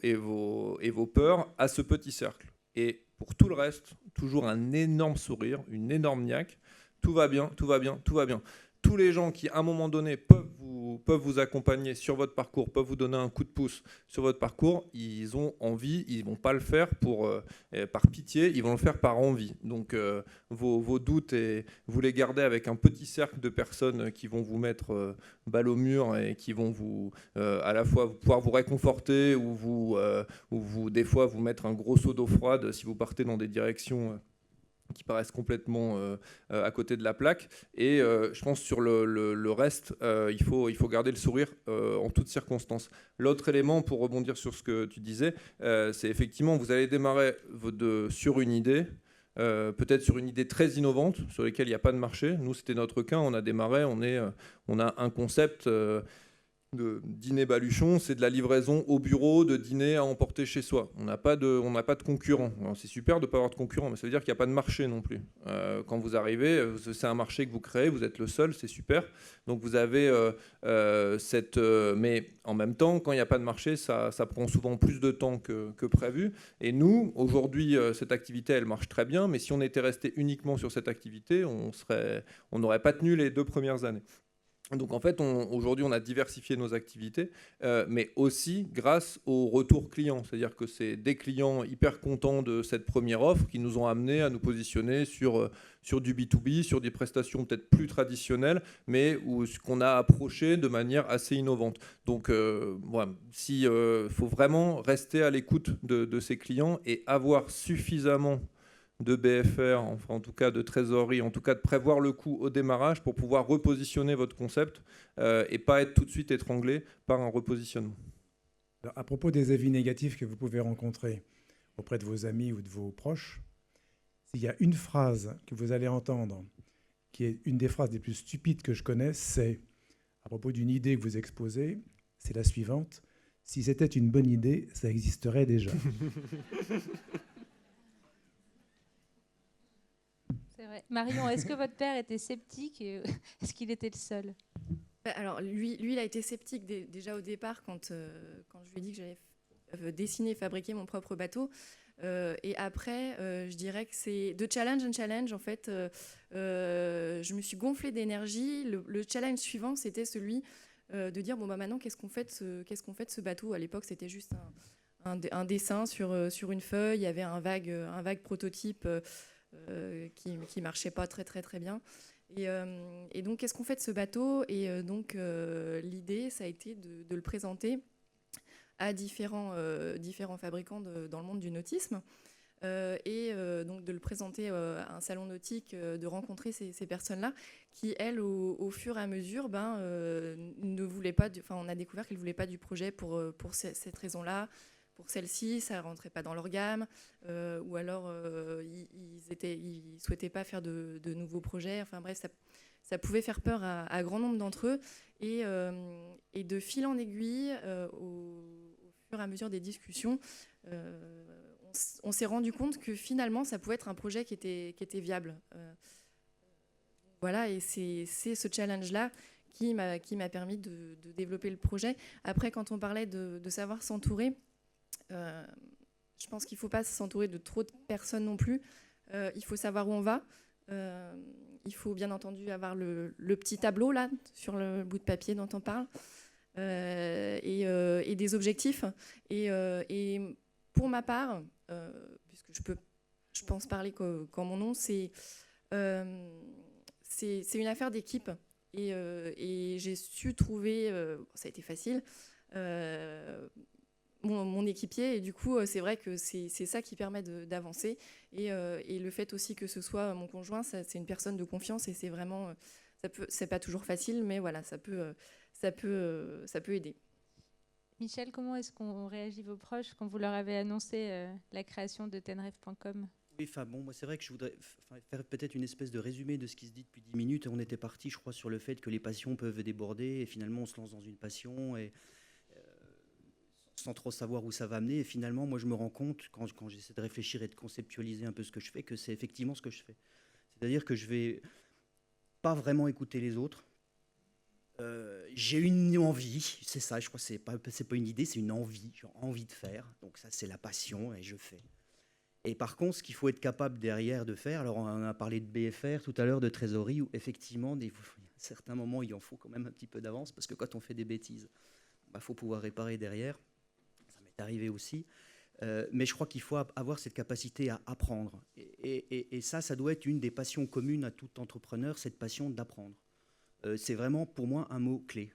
peurs à ce petit cercle. Et pour tout le reste, toujours un énorme sourire, une énorme niaque. Tout va bien, tout va bien, tout va bien. Tous les gens qui, à un moment donné, peuvent vous accompagner sur votre parcours, peuvent vous donner un coup de pouce sur votre parcours, ils ont envie, ils ne vont pas le faire par pitié, ils vont le faire par envie. Donc vos doutes, vous les gardez avec un petit cercle de personnes qui vont vous mettre balle au mur et qui vont vous, à la fois pouvoir vous réconforter ou des fois vous mettre un gros seau d'eau froide si vous partez dans des directions qui paraissent complètement à côté de la plaque. Et je pense sur le reste, il faut garder le sourire en toutes circonstances. L'autre élément, pour rebondir sur ce que tu disais, c'est effectivement, vous allez démarrer sur une idée, peut-être sur une idée très innovante, sur laquelle il n'y a pas de marché. Nous, c'était notre cas, on a démarré, on a un concept... de dîner baluchon, c'est de la livraison au bureau, de dîner à emporter chez soi. On n'a pas de concurrent. Alors, c'est super de ne pas avoir de concurrent, mais ça veut dire qu'il n'y a pas de marché non plus. Quand vous arrivez, c'est un marché que vous créez, vous êtes le seul, c'est super. Donc vous avez mais en même temps, quand il n'y a pas de marché, ça prend souvent plus de temps que prévu. Et nous, aujourd'hui, cette activité, elle marche très bien, mais si on était resté uniquement sur cette activité, on n'aurait pas tenu les 2 premières années. Donc en fait, aujourd'hui, on a diversifié nos activités, mais aussi grâce au retour client. C'est-à-dire que c'est des clients hyper contents de cette première offre qui nous ont amenés à nous positionner sur du B2B, sur des prestations peut-être plus traditionnelles, mais qu'on a approché de manière assez innovante. Donc voilà, faut vraiment rester à l'écoute de ces clients et avoir suffisamment de BFR, enfin en tout cas de trésorerie, en tout cas de prévoir le coût au démarrage pour pouvoir repositionner votre concept et pas être tout de suite étranglé par un repositionnement. Alors, à propos des avis négatifs que vous pouvez rencontrer, auprès de vos amis ou de vos proches, s'il y a une phrase que vous allez entendre, qui est une des phrases les plus stupides que je connaisse, c'est, à propos d'une idée que vous exposez, c'est la suivante: si c'était une bonne idée, ça existerait déjà. C'est vrai. Marion, est-ce que votre père était sceptique et est-ce qu'il était le seul? Alors, lui, il a été sceptique déjà au départ quand je lui ai dit que j'allais dessiner et fabriquer mon propre bateau. Et après, je dirais que c'est de challenge en challenge. En fait, je me suis gonflée d'énergie. Le challenge suivant, c'était celui de dire bon, bah, maintenant, qu'est-ce qu'on fait de ce bateau? À l'époque, c'était juste un dessin sur une feuille. Il y avait un vague prototype qui marchait pas très, très, très bien. Et donc, qu'est-ce qu'on fait de ce bateau? Et donc, l'idée, ça a été de le présenter à différents fabricants dans le monde du nautisme, donc de le présenter à un salon nautique, de rencontrer ces personnes-là qui, elles, au fur et à mesure, ne voulaient pas, on a découvert qu'elles ne voulaient pas du projet pour cette raison-là. Pour celle-ci, ça ne rentrait pas dans leur gamme, ou alors ils ne souhaitaient pas faire de nouveaux projets. Enfin bref, ça pouvait faire peur à grand nombre d'entre eux. Et de fil en aiguille, au fur et à mesure des discussions, on s'est rendu compte que finalement, ça pouvait être un projet qui était viable. Voilà, et c'est ce challenge-là qui m'a permis de développer le projet. Après, quand on parlait de savoir s'entourer, je pense qu'il ne faut pas s'entourer de trop de personnes non plus. Il faut savoir où on va. Il faut bien entendu avoir le petit tableau là, sur le bout de papier dont on parle, et des objectifs. Et pour ma part, puisque je pense parler qu'en mon nom, c'est une affaire d'équipe. Et j'ai su trouver, ça a été facile, mon équipier, et du coup c'est vrai que c'est ça qui permet d'avancer, et le fait aussi que ce soit mon conjoint, c'est une personne de confiance, et c'est vraiment, c'est pas toujours facile, mais voilà, ça peut aider. Michel, comment est-ce qu'on réagit vos proches quand vous leur avez annoncé la création de tenref.com? Oui, moi c'est vrai que je voudrais faire peut-être une espèce de résumé de ce qui se dit depuis 10 minutes. On était parti, je crois, sur le fait que les passions peuvent déborder, et finalement on se lance dans une passion, et sans trop savoir où ça va amener. Et finalement, moi, je me rends compte, quand j'essaie de réfléchir et de conceptualiser un peu ce que je fais, que c'est effectivement ce que je fais. C'est-à-dire que je vais pas vraiment écouter les autres. J'ai une envie, c'est ça, je crois que c'est pas une idée, c'est une envie. J'ai envie de faire. Donc ça, c'est la passion, et je fais. Et par contre, ce qu'il faut être capable derrière de faire, alors on a parlé de BFR tout à l'heure, de trésorerie, où effectivement, à certains moments, il en faut quand même un petit peu d'avance, parce que quand on fait des bêtises, faut pouvoir réparer derrière. Arrivé aussi, mais je crois qu'il faut avoir cette capacité à apprendre, et ça doit être une des passions communes à tout entrepreneur, cette passion d'apprendre. C'est vraiment pour moi un mot clé,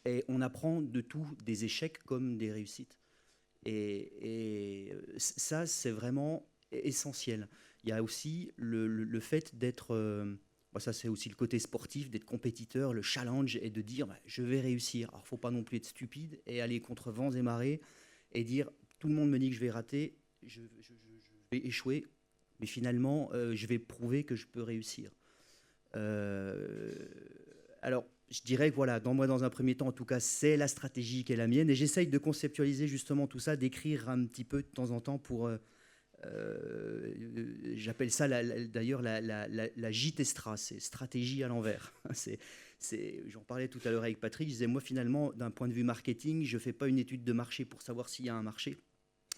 et on apprend de tout, des échecs comme des réussites, et ça c'est vraiment essentiel. Il y a aussi le fait d'être, ça c'est aussi le côté sportif, d'être compétiteur, le challenge, et de dire je vais réussir. Alors il ne faut pas non plus être stupide et aller contre vents et marées et dire tout le monde me dit que je vais rater, je vais échouer, mais finalement je vais prouver que je peux réussir. Alors je dirais que voilà, dans un premier temps en tout cas, c'est la stratégie qui est la mienne, et j'essaye de conceptualiser justement tout ça, d'écrire un petit peu de temps en temps pour... j'appelle ça d'ailleurs la JTESTRA, c'est stratégie à l'envers. J'en parlais tout à l'heure avec Patrick, je disais moi finalement d'un point de vue marketing, je ne fais pas une étude de marché pour savoir s'il y a un marché.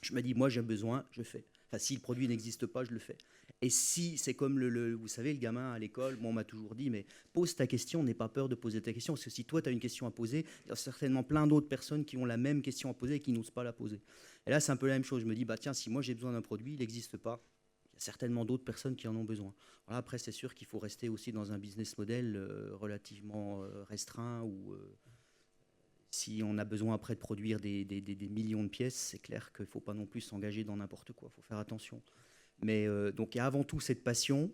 Je me dis moi j'ai besoin, je fais. Enfin si le produit n'existe pas, je le fais. Et si c'est comme vous savez le gamin à l'école, on m'a toujours dit mais pose ta question, n'aie pas peur de poser ta question, parce que si toi tu as une question à poser, il y a certainement plein d'autres personnes qui ont la même question à poser et qui n'osent pas la poser. Et là c'est un peu la même chose, je me dis tiens, si moi j'ai besoin d'un produit, il n'existe pas, il y a certainement d'autres personnes qui en ont besoin. Alors après c'est sûr qu'il faut rester aussi dans un business model relativement restreint, où si on a besoin après de produire des millions de pièces, c'est clair qu'il ne faut pas non plus s'engager dans n'importe quoi, il faut faire attention. Mais donc il y a avant tout cette passion,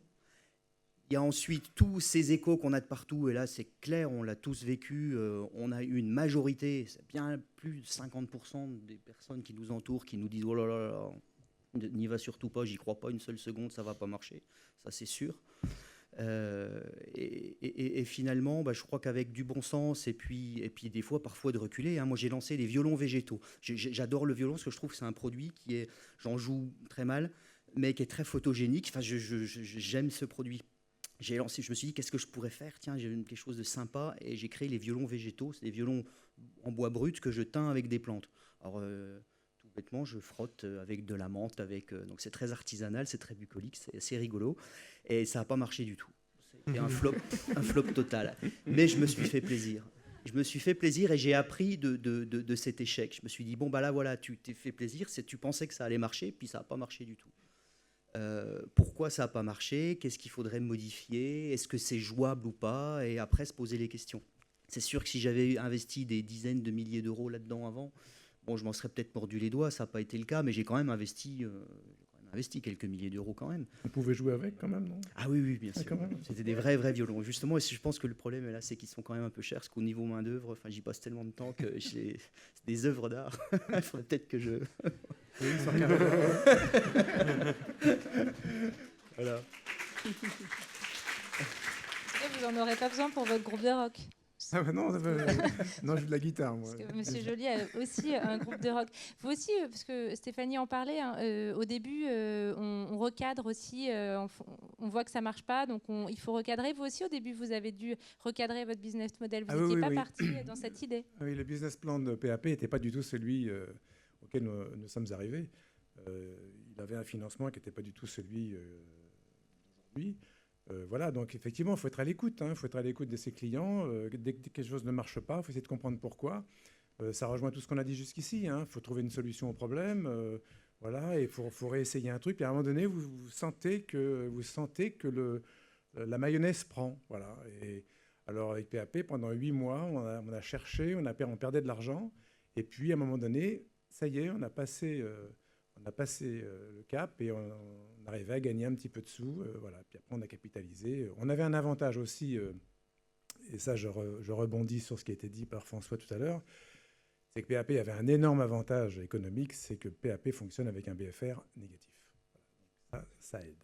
il y a ensuite tous ces échos qu'on a de partout, et là c'est clair, on l'a tous vécu, on a eu une majorité, c'est bien plus de 50% des personnes qui nous entourent, qui nous disent oh là là, N'y va surtout pas, j'y crois pas une seule seconde, ça va pas marcher, ça c'est sûr. Et finalement, je crois qu'avec du bon sens et puis des fois, parfois de reculer, moi j'ai lancé des violons végétaux. J'adore le violon parce que je trouve que c'est un produit qui est, j'en joue très mal, mais qui est très photogénique. Enfin, j'aime ce produit. J'ai lancé, je me suis dit, qu'est-ce que je pourrais faire? Tiens, j'ai quelque chose de sympa et j'ai créé les violons végétaux. C'est des violons en bois brut que je teins avec des plantes. Alors, tout bêtement, je frotte avec de la menthe, donc c'est très artisanal, c'est très bucolique, c'est assez rigolo. Et ça n'a pas marché du tout. C'était un flop total. Mais je me suis fait plaisir. Je me suis fait plaisir et j'ai appris de cet échec. Je me suis dit, bon, là, voilà, tu t'es fait plaisir, tu pensais que ça allait marcher, puis ça n'a pas marché du tout. Pourquoi ça n'a pas marché? Qu'est-ce qu'il faudrait modifier? Est-ce que c'est jouable ou pas? Et après, se poser les questions. C'est sûr que si j'avais investi des dizaines de milliers d'euros là-dedans avant, bon, je m'en serais peut-être mordu les doigts, ça n'a pas été le cas, mais j'ai quand même investi quelques milliers d'euros quand même. On pouvait jouer avec quand même, non? Ah oui, bien sûr. Quand même. C'était des vrais violons. Justement, je pense que le problème là, c'est qu'ils sont quand même un peu chers, parce qu'au niveau main d'œuvre, j'y passe tellement de temps que c'est des œuvres d'art. Il faudrait peut-être que je... Oui, Voilà. Vous n'en aurez pas besoin pour votre groupe de rock. Ah non, non, j'ai de la guitare, moi. Parce que Monsieur Joly a aussi un groupe de rock. Vous aussi, parce que Stéphanie en parlait, au début, on recadre aussi, on voit que ça ne marche pas, donc il faut recadrer. Vous aussi, au début, vous avez dû recadrer votre business model. Vous n'étiez pas parti dans cette idée. Oui, le business plan de PAP n'était pas du tout celui auquel nous sommes arrivés. Il avait un financement qui n'était pas du tout celui d'aujourd'hui. Voilà, donc effectivement, il faut être à l'écoute. Il faut être à l'écoute de ses clients. Dès que quelque chose ne marche pas, il faut essayer de comprendre pourquoi. Ça rejoint tout ce qu'on a dit jusqu'ici. Il faut trouver une solution au problème. Voilà, et il faut réessayer un truc. Puis à un moment donné, vous sentez que la mayonnaise prend. Voilà. Et alors avec PAP, pendant 8 mois, on a cherché, on perdait de l'argent. Et puis à un moment donné, ça y est, on a passé le cap et on arrivait à gagner un petit peu de sous. Voilà. Puis après, on a capitalisé. On avait un avantage aussi, et ça, je rebondis sur ce qui a été dit par François tout à l'heure, c'est que PAP avait un énorme avantage économique, c'est que PAP fonctionne avec un BFR négatif. Voilà. Ça aide.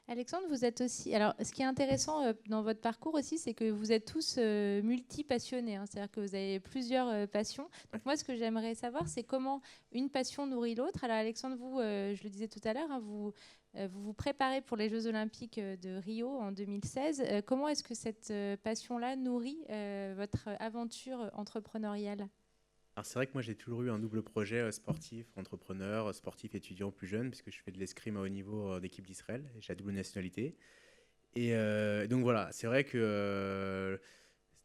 Alexandre, vous êtes aussi... Alors, ce qui est intéressant dans votre parcours aussi, c'est que vous êtes tous multi-passionnés. C'est-à-dire que vous avez plusieurs passions. Donc moi, ce que j'aimerais savoir, c'est comment une passion nourrit l'autre. Alors Alexandre, vous, je le disais tout à l'heure, vous vous préparez pour les Jeux Olympiques de Rio en 2016. Comment est-ce que cette passion-là nourrit votre aventure entrepreneuriale ? Alors c'est vrai que moi j'ai toujours eu un double projet sportif, entrepreneur, sportif étudiant plus jeune, puisque je fais de l'escrime à haut niveau d'équipe d'Israël, et j'ai la double nationalité. Et donc voilà, c'est vrai que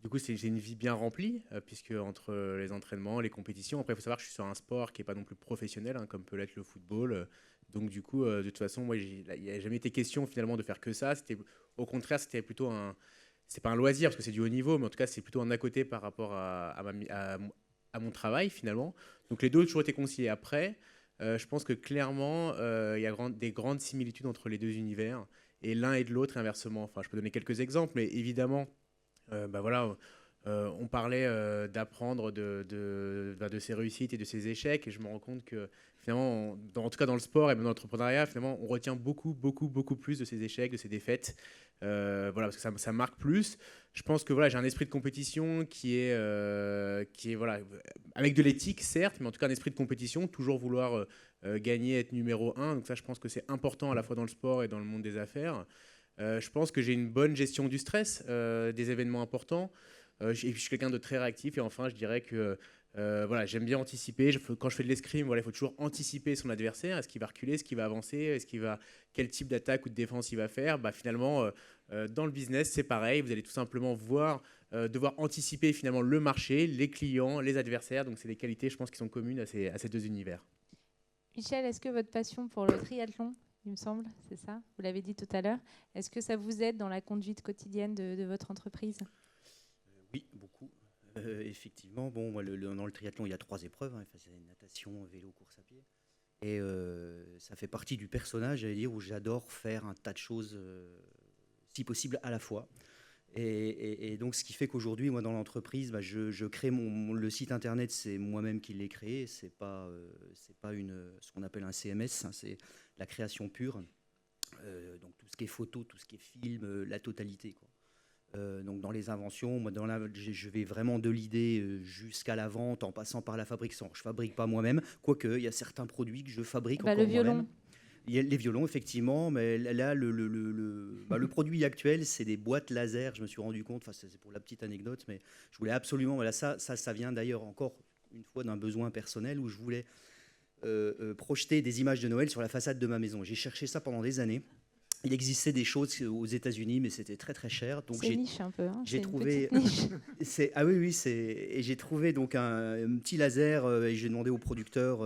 du coup j'ai une vie bien remplie, puisque entre les entraînements, les compétitions, après il faut savoir que je suis sur un sport qui n'est pas non plus professionnel, comme peut l'être le football. Donc du coup, de toute façon, moi il n'y a jamais été question finalement de faire que ça. Au contraire, c'était plutôt c'est pas un loisir, parce que c'est du haut niveau, mais en tout cas c'est plutôt un à côté par rapport à mon travail finalement. Donc les deux ont toujours été conciliés. Après, je pense que clairement, il y a des grandes similitudes entre les deux univers, et l'un et de l'autre inversement. Enfin, je peux donner quelques exemples, mais évidemment, voilà, on parlait d'apprendre de ses réussites et de ses échecs, et je me rends compte que finalement, en tout cas dans le sport et même dans l'entrepreneuriat, finalement, on retient beaucoup plus de ses échecs, de ses défaites. Voilà, parce que ça marque plus. Je pense que voilà, j'ai un esprit de compétition qui est voilà, avec de l'éthique certes, mais en tout cas un esprit de compétition, toujours vouloir gagner, être numéro 1. Donc ça, je pense que c'est important à la fois dans le sport et dans le monde des affaires. Je pense que j'ai une bonne gestion du stress, des événements importants. Et puis je suis quelqu'un de très réactif. Et enfin, je dirais que voilà, j'aime bien anticiper. Quand je fais de l'escrime, voilà, il faut toujours anticiper son adversaire. Est-ce qu'il va reculer? Est-ce qu'il va avancer? Quel type d'attaque ou de défense il va faire? Finalement, dans le business, c'est pareil. Vous allez tout simplement devoir anticiper finalement le marché, les clients, les adversaires. Donc, c'est des qualités, je pense, qui sont communes à ces deux univers. Michel, est-ce que votre passion pour le triathlon, il me semble, c'est ça? Vous l'avez dit tout à l'heure. Est-ce que ça vous aide dans la conduite quotidienne de votre entreprise? Oui, beaucoup. Effectivement, bon, moi, dans le triathlon, il y a 3 épreuves. C'est natation, vélo, course à pied. Et ça fait partie du personnage, j'allais dire, où j'adore faire un tas de choses, si possible, à la fois. Et donc, ce qui fait qu'aujourd'hui, moi, dans l'entreprise, bah, je crée le site internet, c'est moi-même qui l'ai créé. C'est pas ce qu'on appelle un CMS, hein, c'est la création pure. Donc, tout ce qui est photo, tout ce qui est film, la totalité, quoi. Donc, dans les inventions, moi, je vais vraiment de l'idée jusqu'à la vente, en passant par la fabrication. Je fabrique pas moi-même, quoique il y a certains produits que je fabrique encore le violon. moi-même. Il y a les violons, effectivement, mais là, le produit actuel, c'est des boîtes laser. Je me suis rendu compte, c'est pour la petite anecdote, mais je voulais absolument, voilà, ça vient d'ailleurs encore une fois d'un besoin personnel où je voulais projeter des images de Noël sur la façade de ma maison. J'ai cherché ça pendant des années. Il existait des choses aux États-Unis, mais c'était très très cher. Donc c'est niche un peu. Hein, j'ai trouvé. Niche. Ah oui, et j'ai trouvé donc un petit laser et j'ai demandé au producteur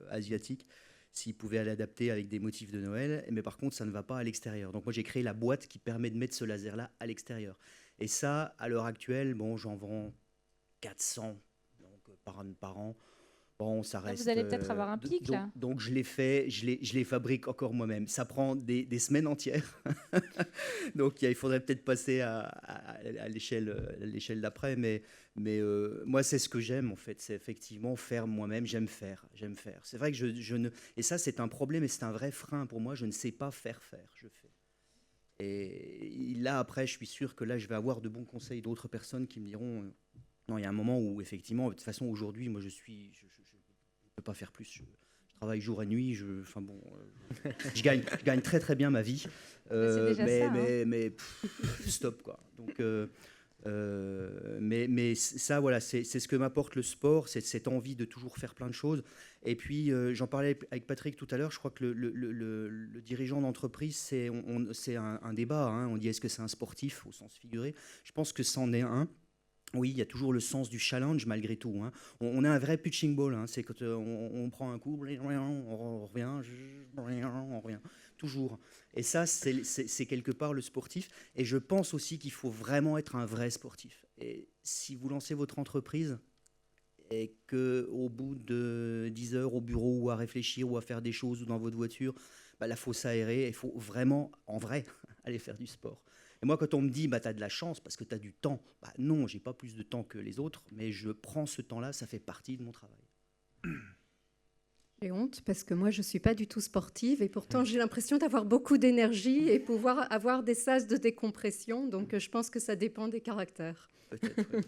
asiatique s'il pouvait l'adapter avec des motifs de Noël. Mais par contre, ça ne va pas à l'extérieur. Donc moi, j'ai créé la boîte qui permet de mettre ce laser-là à l'extérieur. Et ça, à l'heure actuelle, bon, j'en vends 400 donc, par an. Bon, ça reste. Vous allez peut-être avoir un pic là. Donc je les fabrique encore moi-même. Ça prend des semaines entières. Donc il faudrait peut-être passer à l'échelle d'après. Mais moi, c'est ce que j'aime en fait. C'est effectivement faire moi-même. J'aime faire. C'est vrai que je ne. Et ça, c'est un problème et c'est un vrai frein pour moi. Je ne sais pas faire. Je fais. Et là, après, je suis sûr que là, je vais avoir de bons conseils d'autres personnes qui me diront. Non, il y a un moment où effectivement, de toute façon, aujourd'hui, moi, je peux pas faire plus. Je travaille jour et nuit. Je gagne très très bien ma vie. Mais stop quoi. Donc, mais ça, voilà, c'est ce que m'apporte le sport, c'est cette envie de toujours faire plein de choses. Et puis, j'en parlais avec Patrick tout à l'heure. Je crois que le dirigeant d'entreprise, c'est un débat. Hein. On dit est-ce que c'est un sportif au sens figuré. Je pense que c'en est un. Oui, il y a toujours le sens du challenge malgré tout. Hein. On a un vrai pitching ball. Hein. C'est quand on prend un coup, on revient, toujours. Et ça, c'est quelque part le sportif. Et je pense aussi qu'il faut vraiment être un vrai sportif. Et si vous lancez votre entreprise et qu'au bout de 10 heures au bureau ou à réfléchir ou à faire des choses ou dans votre voiture, là, il faut s'aérer. Il faut vraiment, en vrai, aller faire du sport. Et moi, quand on me dit, tu as de la chance parce que tu as du temps, non, je n'ai pas plus de temps que les autres, mais je prends ce temps-là, ça fait partie de mon travail. J'ai honte parce que moi, je ne suis pas du tout sportive et pourtant, j'ai l'impression d'avoir beaucoup d'énergie et pouvoir avoir des sas de décompression. Donc, je pense que ça dépend des caractères. Peut-être.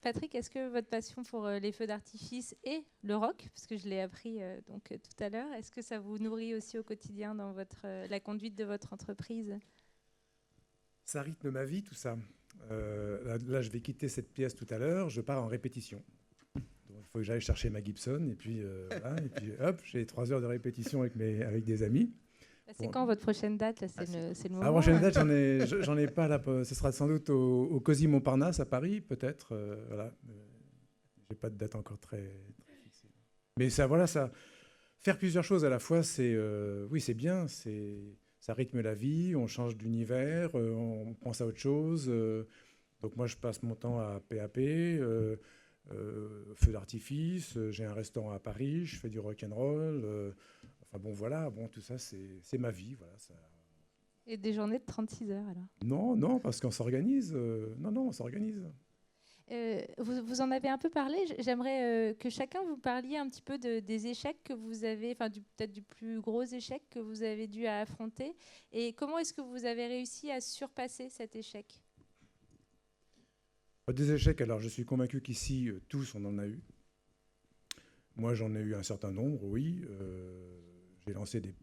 Patrick, est-ce que votre passion pour les feux d'artifice et le rock, parce que je l'ai appris tout à l'heure, est-ce que ça vous nourrit aussi au quotidien dans la conduite de votre entreprise ? Ça rythme ma vie, tout ça. Là, je vais quitter cette pièce tout à l'heure. Je pars en répétition. Donc, il faut que j'aille chercher ma Gibson. Et puis, voilà, et puis hop, j'ai 3 heures de répétition avec des amis. C'est quand votre prochaine date là, c'est le moment. La prochaine date, j'en ai pas. Là, ce sera sans doute au Cosy Montparnasse à Paris, peut-être. Voilà. J'ai pas de date encore très fixée. Mais ça, voilà, ça. Faire plusieurs choses à la fois, oui, c'est bien. Ça rythme la vie, on change d'univers, on pense à autre chose. Donc moi, je passe mon temps à PAP, feu d'artifice, j'ai un restaurant à Paris, je fais du rock'n'roll. Enfin bon, voilà, tout ça, c'est ma vie. Voilà, ça. Et des journées de 36 heures, alors ? Non, parce qu'on s'organise. Non, on s'organise. Vous en avez un peu parlé. J'aimerais que chacun vous parliez un petit peu des échecs que vous avez, enfin peut-être du plus gros échec que vous avez dû affronter. Et comment est-ce que vous avez réussi à surpasser cet échec ? Des échecs, alors je suis convaincu qu'ici, tous, on en a eu. Moi, j'en ai eu un certain nombre, oui. J'ai lancé des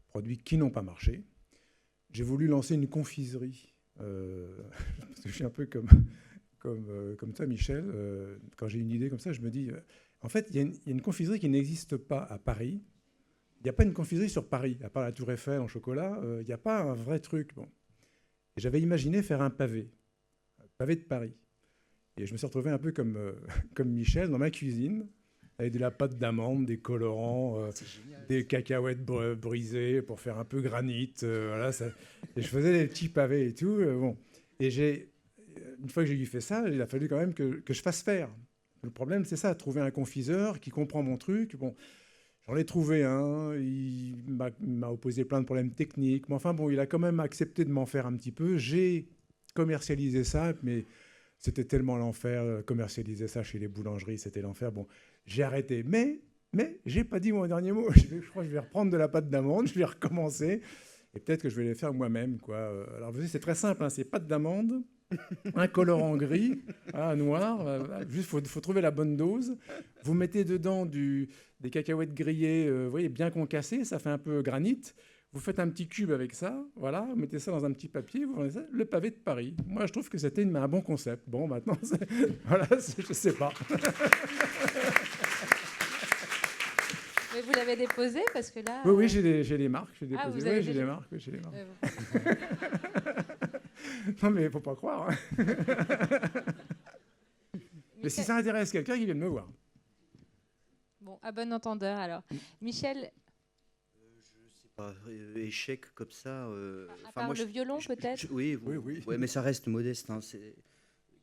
produits qui n'ont pas marché. J'ai voulu lancer une confiserie. Parce que je suis un peu comme toi, Michel. Quand j'ai une idée comme ça, je me dis... en fait, il y a une confiserie qui n'existe pas à Paris. Il n'y a pas une confiserie sur Paris. À part la Tour Eiffel en chocolat, il n'y a pas un vrai truc. Bon. Et j'avais imaginé faire un pavé de Paris. Et je me suis retrouvé un peu comme Michel dans ma cuisine, avec de la pâte d'amande, des colorants, des cacahuètes brisées pour faire un peu granit. Voilà, et je faisais des petits pavés et tout. Bon. Et une fois que j'ai fait ça, il a fallu quand même que je fasse faire. Le problème, c'est ça, trouver un confiseur qui comprend mon truc. Bon, j'en ai trouvé un, il m'a opposé plein de problèmes techniques. Mais enfin, bon, il a quand même accepté de m'en faire un petit peu. J'ai commercialiser ça, mais c'était tellement l'enfer. Commercialiser ça chez les boulangeries, c'était l'enfer. Bon, j'ai arrêté. Mais j'ai pas dit mon dernier mot. Je crois que je vais reprendre de la pâte d'amande, je vais recommencer. Et peut-être que je vais les faire moi-même, quoi. Alors, vous voyez, c'est très simple, hein, c'est pâte d'amande, un colorant gris, un noir. Juste, faut trouver la bonne dose. Vous mettez dedans des cacahuètes grillées, vous voyez, bien concassées, ça fait un peu granit. Vous faites un petit cube avec ça, voilà, vous mettez ça dans un petit papier, vous vendez ça, le pavé de Paris. Moi, je trouve que c'était un bon concept. Bon, maintenant, voilà, je sais pas. Mais vous l'avez déposé parce que là. Oui, j'ai les marques. J'ai Ah, déposé. vous avez J'ai déjà- les marques. J'ai les marques. Ouais, Non, mais faut pas croire. Hein. Mais si ça intéresse quelqu'un, il vient de me voir. Bon, à bon entendeur alors. Michel, Je sais pas, échec comme ça. à part le violon peut-être. Oui, Oui. ouais, mais ça reste modeste. Hein, c'est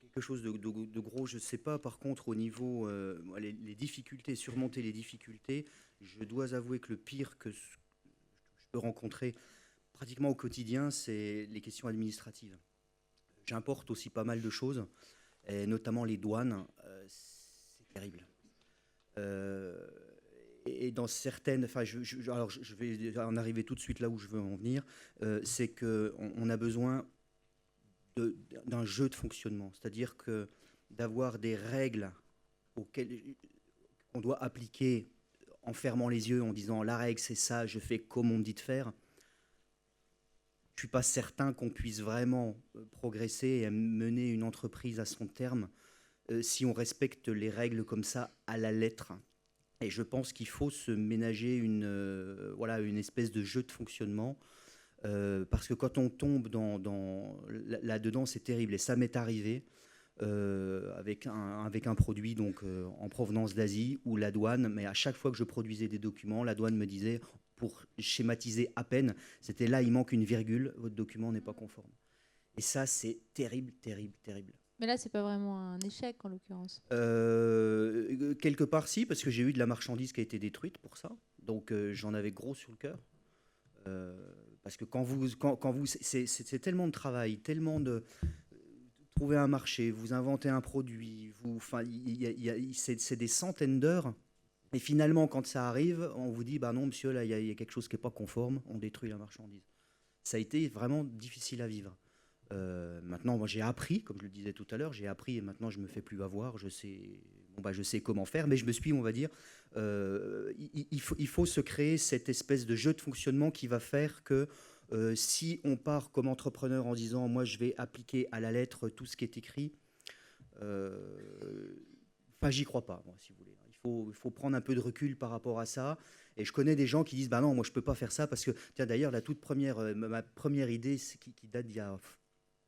quelque chose de gros, je sais pas. Par contre, au niveau les difficultés, surmonter les difficultés, je dois avouer que le pire que je peux rencontrer pratiquement au quotidien, c'est les questions administratives. J'importe aussi pas mal de choses, et notamment les douanes. C'est terrible. Et dans certaines, enfin, alors je vais en arriver tout de suite là où je veux en venir, c'est qu'on a besoin d'un jeu de fonctionnement, c'est-à-dire que d'avoir des règles auxquelles on doit appliquer en fermant les yeux, en disant la règle c'est ça, je fais comme on me dit de faire. Je ne suis pas certain qu'on puisse vraiment progresser et mener une entreprise à son terme si on respecte les règles comme ça à la lettre. Et je pense qu'il faut se ménager une espèce de jeu de fonctionnement parce que quand on tombe là-dedans, c'est terrible. Et ça m'est arrivé avec un produit donc, en provenance d'Asie où la douane, mais à chaque fois que je produisais des documents, la douane me disait, pour schématiser à peine, c'était là, il manque une virgule, votre document n'est pas conforme. Et ça, c'est terrible, terrible, terrible. Mais là, c'est pas vraiment un échec en l'occurrence. Quelque part, si, parce que j'ai eu de la marchandise qui a été détruite pour ça. Donc, j'en avais gros sur le cœur. Parce que quand vous c'est tellement de travail, tellement de trouver un marché, vous inventez un produit, c'est des centaines d'heures. Et finalement, quand ça arrive, on vous dit, bah non, monsieur, là, il y a quelque chose qui n'est pas conforme, on détruit la marchandise. Ça a été vraiment difficile à vivre. Maintenant, moi, j'ai appris, comme je le disais tout à l'heure, j'ai appris et maintenant, je ne me fais plus avoir. Je sais comment faire, mais je me suis, on va dire, il faut se créer cette espèce de jeu de fonctionnement qui va faire que si on part comme entrepreneur en disant, moi, je vais appliquer à la lettre tout ce qui est écrit, j'y crois pas, moi, si vous voulez. Il faut prendre un peu de recul par rapport à ça. Et je connais des gens qui disent, bah non, moi, je peux pas faire ça parce que, tiens, d'ailleurs, ma première idée qui date d'il y a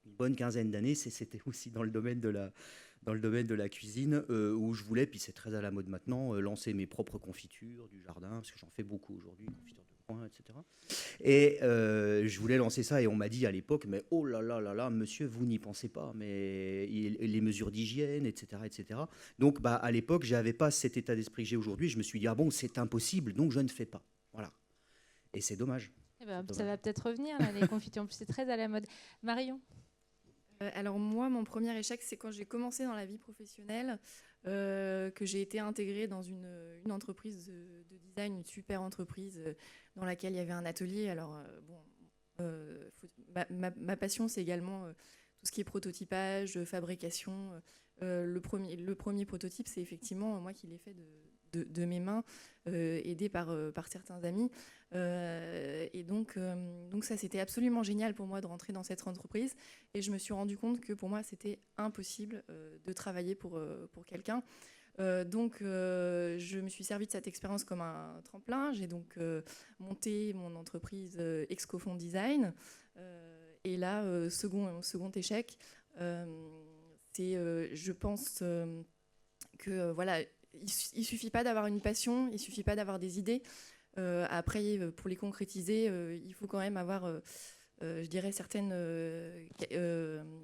une bonne quinzaine d'années, c'était aussi dans le domaine de la cuisine où je voulais, puis c'est très à la mode maintenant, lancer mes propres confitures du jardin, parce que j'en fais beaucoup aujourd'hui, confitures de coin, etc. Et je voulais lancer ça et on m'a dit à l'époque, mais oh là là là là, monsieur, vous n'y pensez pas, mais les mesures d'hygiène, etc., etc. Donc à l'époque, je n'avais pas cet état d'esprit que j'ai aujourd'hui. Je me suis dit, ah bon, c'est impossible, donc je ne fais pas. Voilà. Et c'est dommage. Eh ben, ça va peut-être revenir, là, les confitures. En plus, c'est très à la mode. Marion? Alors moi, mon premier échec, c'est quand j'ai commencé dans la vie professionnelle, que j'ai été intégrée dans une entreprise de design, une super entreprise dans laquelle il y avait un atelier. Alors, ma passion, c'est également tout ce qui est prototypage, fabrication. Le premier prototype, c'est effectivement moi qui l'ai fait de mes mains, aidé par certains amis. Et donc ça, c'était absolument génial pour moi de rentrer dans cette entreprise. Et je me suis rendu compte que pour moi, c'était impossible de travailler pour quelqu'un. Donc, je me suis servi de cette expérience comme un tremplin. J'ai donc monté mon entreprise Excofond Design. Et là, second échec, c'est, je pense que voilà, il suffit pas d'avoir une passion, il suffit pas d'avoir des idées. Après, pour les concrétiser, il faut quand même avoir, je dirais, certaines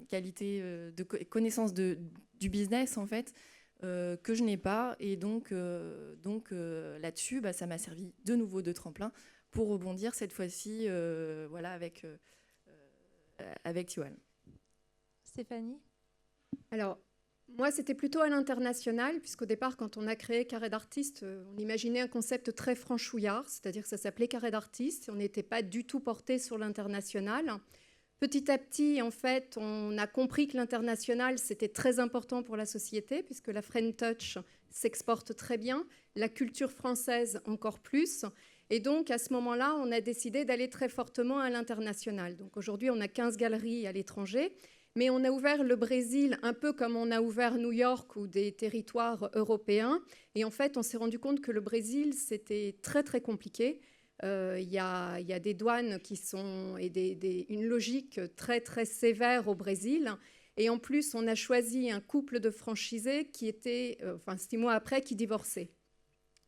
qualités de connaissance du business, en fait, que je n'ai pas. Et donc là-dessus, ça m'a servi de nouveau de tremplin pour rebondir cette fois-ci avec Tiwan. Stéphanie? Alors, moi, c'était plutôt à l'international, puisqu'au départ, quand on a créé Carré d'artistes, on imaginait un concept très franchouillard, c'est-à-dire que ça s'appelait Carré d'artistes, et on n'était pas du tout porté sur l'international. Petit à petit, en fait, on a compris que l'international, c'était très important pour la société, puisque la French Touch s'exporte très bien, la culture française encore plus. Et donc, à ce moment-là, on a décidé d'aller très fortement à l'international. Donc aujourd'hui, on a 15 galeries à l'étranger, mais on a ouvert le Brésil un peu comme on a ouvert New York ou des territoires européens. Et en fait, on s'est rendu compte que le Brésil, c'était très, très compliqué. Il y a des douanes qui sont et une logique très, très sévère au Brésil. Et en plus, on a choisi un couple de franchisés qui était, 6 mois après, qui divorçait.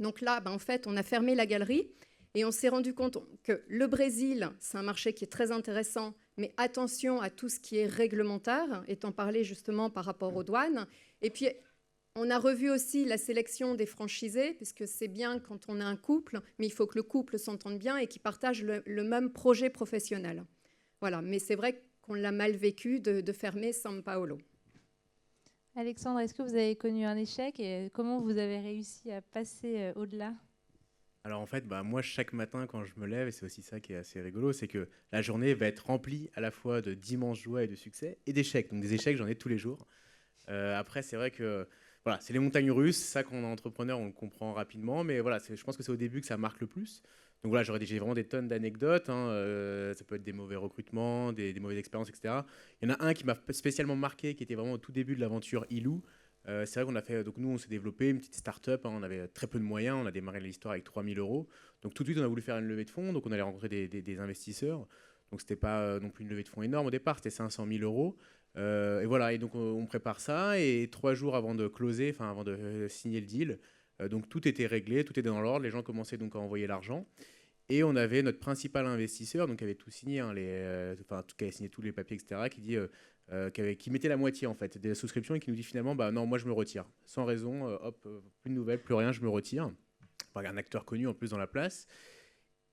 Donc là, en fait, on a fermé la galerie et on s'est rendu compte que le Brésil, c'est un marché qui est très intéressant, mais attention à tout ce qui est réglementaire, étant parlé justement par rapport aux douanes. Et puis, on a revu aussi la sélection des franchisés, puisque c'est bien quand on a un couple, mais il faut que le couple s'entende bien et qu'ils partagent le même projet professionnel. Voilà, mais c'est vrai qu'on l'a mal vécu de fermer São Paulo. Alexandre, est-ce que vous avez connu un échec et comment vous avez réussi à passer au-delà? Alors en fait, moi chaque matin quand je me lève, et c'est aussi ça qui est assez rigolo, c'est que la journée va être remplie à la fois de d'immenses joies et de succès et d'échecs. Donc des échecs, j'en ai tous les jours. Après, c'est vrai que voilà, c'est les montagnes russes, ça quand on est entrepreneur, on le comprend rapidement, mais voilà, je pense que c'est au début que ça marque le plus. Donc voilà, j'ai vraiment des tonnes d'anecdotes, ça peut être des mauvais recrutements, des mauvaises expériences, etc. Il y en a un qui m'a spécialement marqué, qui était vraiment au tout début de l'aventure Ilou. C'est vrai qu'on a fait, donc nous on s'est développé une petite start-up, on avait très peu de moyens, on a démarré l'histoire avec 3 000 €. Donc tout de suite on a voulu faire une levée de fonds, donc on allait rencontrer des investisseurs. Donc c'était pas non plus une levée de fonds énorme au départ, c'était 500 000 €. Et voilà, et donc on prépare ça, et 3 jours avant de closer, avant de signer le deal, donc tout était réglé, tout était dans l'ordre, les gens commençaient donc à envoyer l'argent. Et on avait notre principal investisseur, donc qui avait tout signé, qui avait signé tous les papiers, etc., qui mettait la moitié en fait de la souscription et qui nous dit finalement, non, moi je me retire, sans raison, plus de nouvelles, plus rien, je me retire. Un acteur connu en plus dans la place.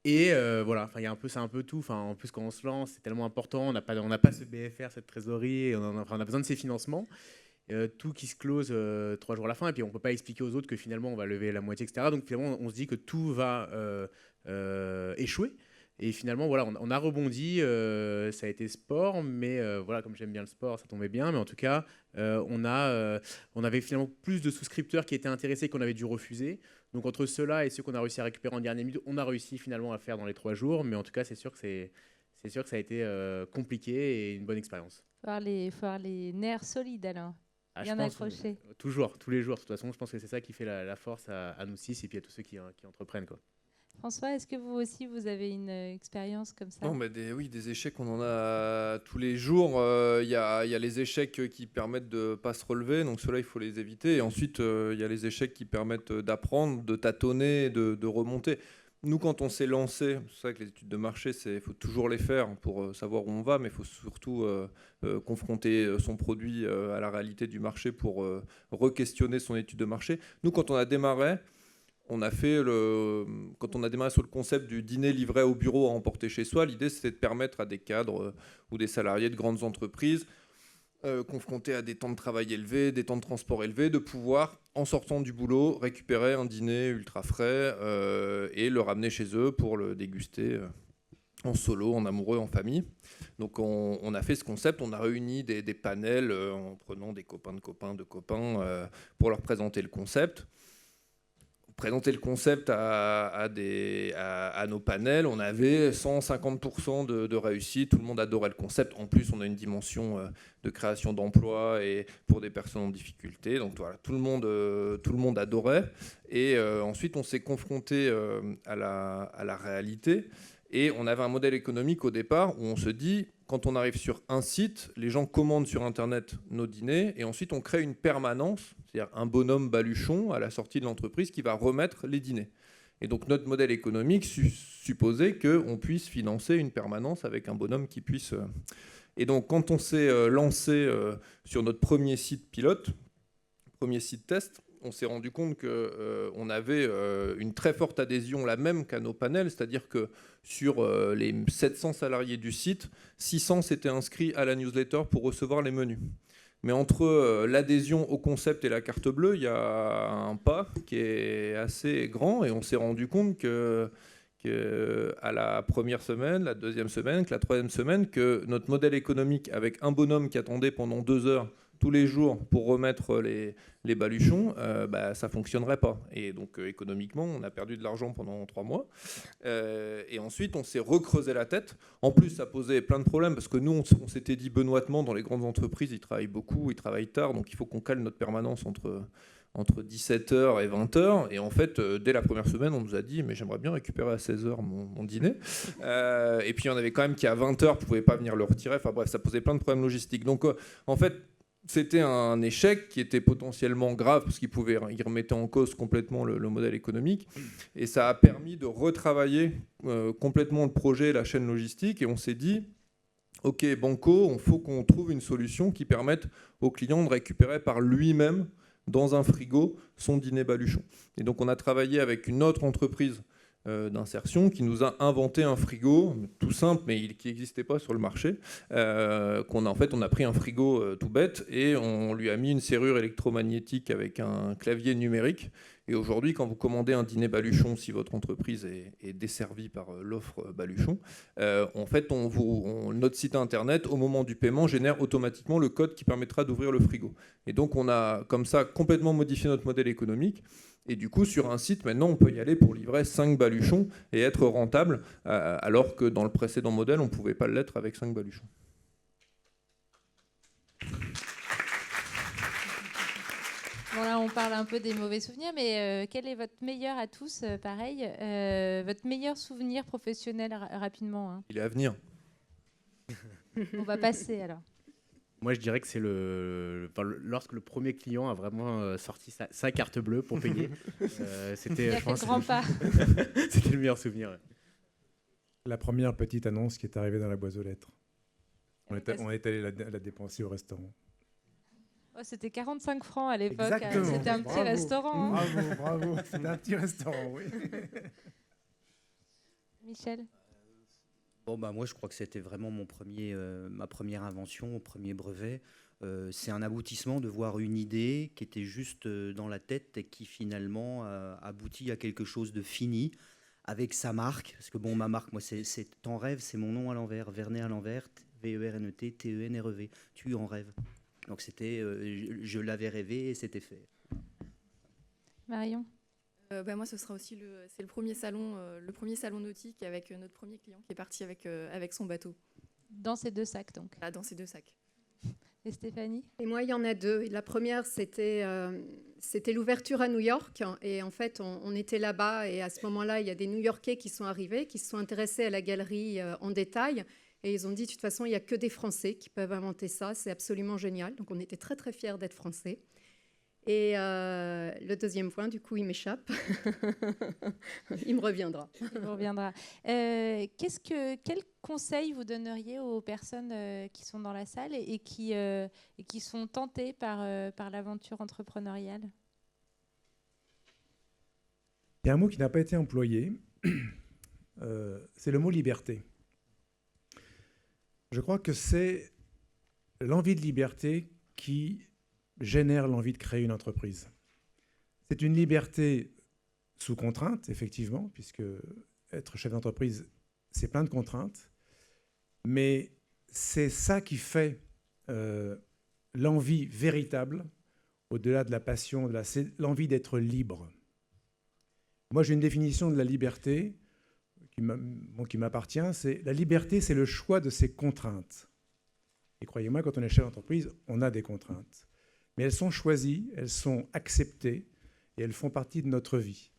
Et voilà, c'est un peu tout. En plus, quand on se lance, c'est tellement important, on n'a pas ce BFR, cette trésorerie, et on a besoin de ces financements. Tout qui se close 3 jours à la fin, et puis on ne peut pas expliquer aux autres que finalement on va lever la moitié, etc. Donc finalement, on se dit que tout va échouer. Et finalement, voilà, on a rebondi, ça a été sport, mais voilà, comme j'aime bien le sport, ça tombait bien. Mais en tout cas, on avait finalement plus de souscripteurs qui étaient intéressés qu'on avait dû refuser. Donc entre ceux-là et ceux qu'on a réussi à récupérer en dernière minute, on a réussi finalement à faire dans les 3 jours. Mais en tout cas, c'est sûr que ça a été compliqué et une bonne expérience. Il faut avoir les nerfs solides alors. Bien accroché. Toujours, tous les jours. De toute façon, je pense que c'est ça qui fait la force à nous 6 et puis à tous ceux qui entreprennent, quoi. François, est-ce que vous aussi, vous avez une expérience comme ça? Non, oui, des échecs, on en a tous les jours. Il y a les échecs qui permettent de ne pas se relever, donc ceux-là, il faut les éviter. Et ensuite, il y a les échecs qui permettent d'apprendre, de tâtonner, de remonter. Nous, quand on s'est lancé, c'est vrai que les études de marché, il faut toujours les faire pour savoir où on va, mais il faut surtout confronter son produit à la réalité du marché pour re-questionner son étude de marché. Nous, quand on a démarré, quand on a démarré sur le concept du dîner livré au bureau à emporter chez soi, l'idée c'était de permettre à des cadres ou des salariés de grandes entreprises confrontés à des temps de travail élevés, des temps de transport élevés, de pouvoir, en sortant du boulot, récupérer un dîner ultra frais et le ramener chez eux pour le déguster en solo, en amoureux, en famille. Donc on a fait ce concept, on a réuni des panels en prenant des copains de copains pour leur présenter le concept. Présenter le concept à nos panels, on avait 150% de réussite, tout le monde adorait le concept. En plus, on a une dimension de création d'emplois et pour des personnes en difficulté. Donc voilà, tout le monde adorait. Et ensuite, on s'est confronté à la réalité. Et on avait un modèle économique au départ où on se dit, quand on arrive sur un site, les gens commandent sur Internet nos dîners et ensuite on crée une permanence, c'est-à-dire un bonhomme baluchon à la sortie de l'entreprise qui va remettre les dîners. Et donc notre modèle économique supposait qu'on puisse financer une permanence avec un bonhomme qui puisse... Et donc quand on s'est lancé sur notre premier site pilote, premier site test, on s'est rendu compte qu'on avait une très forte adhésion, la même qu'à nos panels, c'est-à-dire que sur les 700 salariés du site, 600 s'étaient inscrits à la newsletter pour recevoir les menus. Mais entre l'adhésion au concept et la carte bleue, il y a un pas qui est assez grand, et on s'est rendu compte que à la première semaine, la deuxième semaine, que la troisième semaine, que notre modèle économique avec un bonhomme qui attendait pendant 2 heures tous les jours pour remettre les baluchons, ça ne fonctionnerait pas. Et donc économiquement, on a perdu de l'argent pendant 3 mois. Et ensuite, on s'est recreusé la tête. En plus, ça posait plein de problèmes parce que nous, on s'était dit benoîtement, dans les grandes entreprises, ils travaillent beaucoup, ils travaillent tard, donc il faut qu'on cale notre permanence entre 17h et 20h. Et en fait, dès la première semaine, on nous a dit « mais j'aimerais bien récupérer à 16h mon dîner ». Et puis, il y en avait quand même qui, à 20h, ne pouvaient pas venir le retirer. Enfin bref, ça posait plein de problèmes logistiques. Donc, en fait, c'était un échec qui était potentiellement grave parce qu'il remettait en cause complètement le modèle économique. Et ça a permis de retravailler complètement le projet et la chaîne logistique. Et on s'est dit « ok, banco, il faut qu'on trouve une solution qui permette au client de récupérer par lui-même dans un frigo son dîner baluchon ». Et donc on a travaillé avec une autre entreprise d'insertion qui nous a inventé un frigo tout simple mais qui n'existait pas sur le marché. On a pris un frigo tout bête et on lui a mis une serrure électromagnétique avec un clavier numérique. Et aujourd'hui, quand vous commandez un dîner baluchon, si votre entreprise est desservie par l'offre baluchon, en fait, notre site internet, au moment du paiement, génère automatiquement le code qui permettra d'ouvrir le frigo. Et donc, on a comme ça complètement modifié notre modèle économique. Et du coup, sur un site, maintenant, on peut y aller pour livrer 5 baluchons et être rentable, alors que dans le précédent modèle, on ne pouvait pas l'être avec 5 baluchons. Bon, là, on parle un peu des mauvais souvenirs, mais quel est votre meilleur à tous, pareil, votre meilleur souvenir professionnel rapidement, hein. Il est à venir. On va passer alors. Moi, je dirais que c'est lorsque le premier client a vraiment sorti sa carte bleue pour payer. C'était, je pense, grand pas. C'était le meilleur souvenir. Ouais. La première petite annonce qui est arrivée dans la boîte aux lettres. On est allé la dépenser au restaurant. Oh, c'était 45 francs à l'époque. Exactement. C'était un petit restaurant. Bravo, bravo. C'était un petit restaurant, oui. Michel? Moi, je crois que c'était vraiment ma première invention, mon premier brevet. C'est un aboutissement de voir une idée qui était juste dans la tête et qui finalement aboutit à quelque chose de fini avec sa marque. Parce que ma marque, moi, c'est T'en rêves, c'est mon nom à l'envers, Vernet à l'envers, V-E-R-N-E-T, T-E-N-R-E-V. Tu en rêves. Donc c'était, je l'avais rêvé et c'était fait. Marion? Moi, ce sera aussi le premier salon nautique avec notre premier client qui est parti avec son bateau. Dans ces 2 sacs, donc. Là, dans ces 2 sacs. Et Stéphanie? Et moi, il y en a 2. La première, c'était l'ouverture à New York. Et en fait, on était là-bas. Et à ce moment-là, il y a des New-Yorkais qui sont arrivés, qui se sont intéressés à la galerie en détail. Et ils ont dit, de toute façon, il n'y a que des Français qui peuvent inventer ça. C'est absolument génial. Donc, on était très, très fiers d'être Français. Et le deuxième point, du coup, il m'échappe. Il me reviendra. Il vous reviendra. Quel conseil vous donneriez aux personnes qui sont dans la salle et qui sont tentées par l'aventure entrepreneuriale? Il y a un mot qui n'a pas été employé. C'est le mot liberté. Je crois que c'est l'envie de liberté qui génère l'envie de créer une entreprise. C'est une liberté sous contrainte, effectivement, puisque être chef d'entreprise, c'est plein de contraintes, mais c'est ça qui fait l'envie véritable, au-delà de la passion, c'est l'envie d'être libre. Moi, j'ai une définition de la liberté qui m'appartient, c'est la liberté, c'est le choix de ses contraintes. Et croyez-moi, quand on est chef d'entreprise, on a des contraintes. Mais elles sont choisies, elles sont acceptées et elles font partie de notre vie.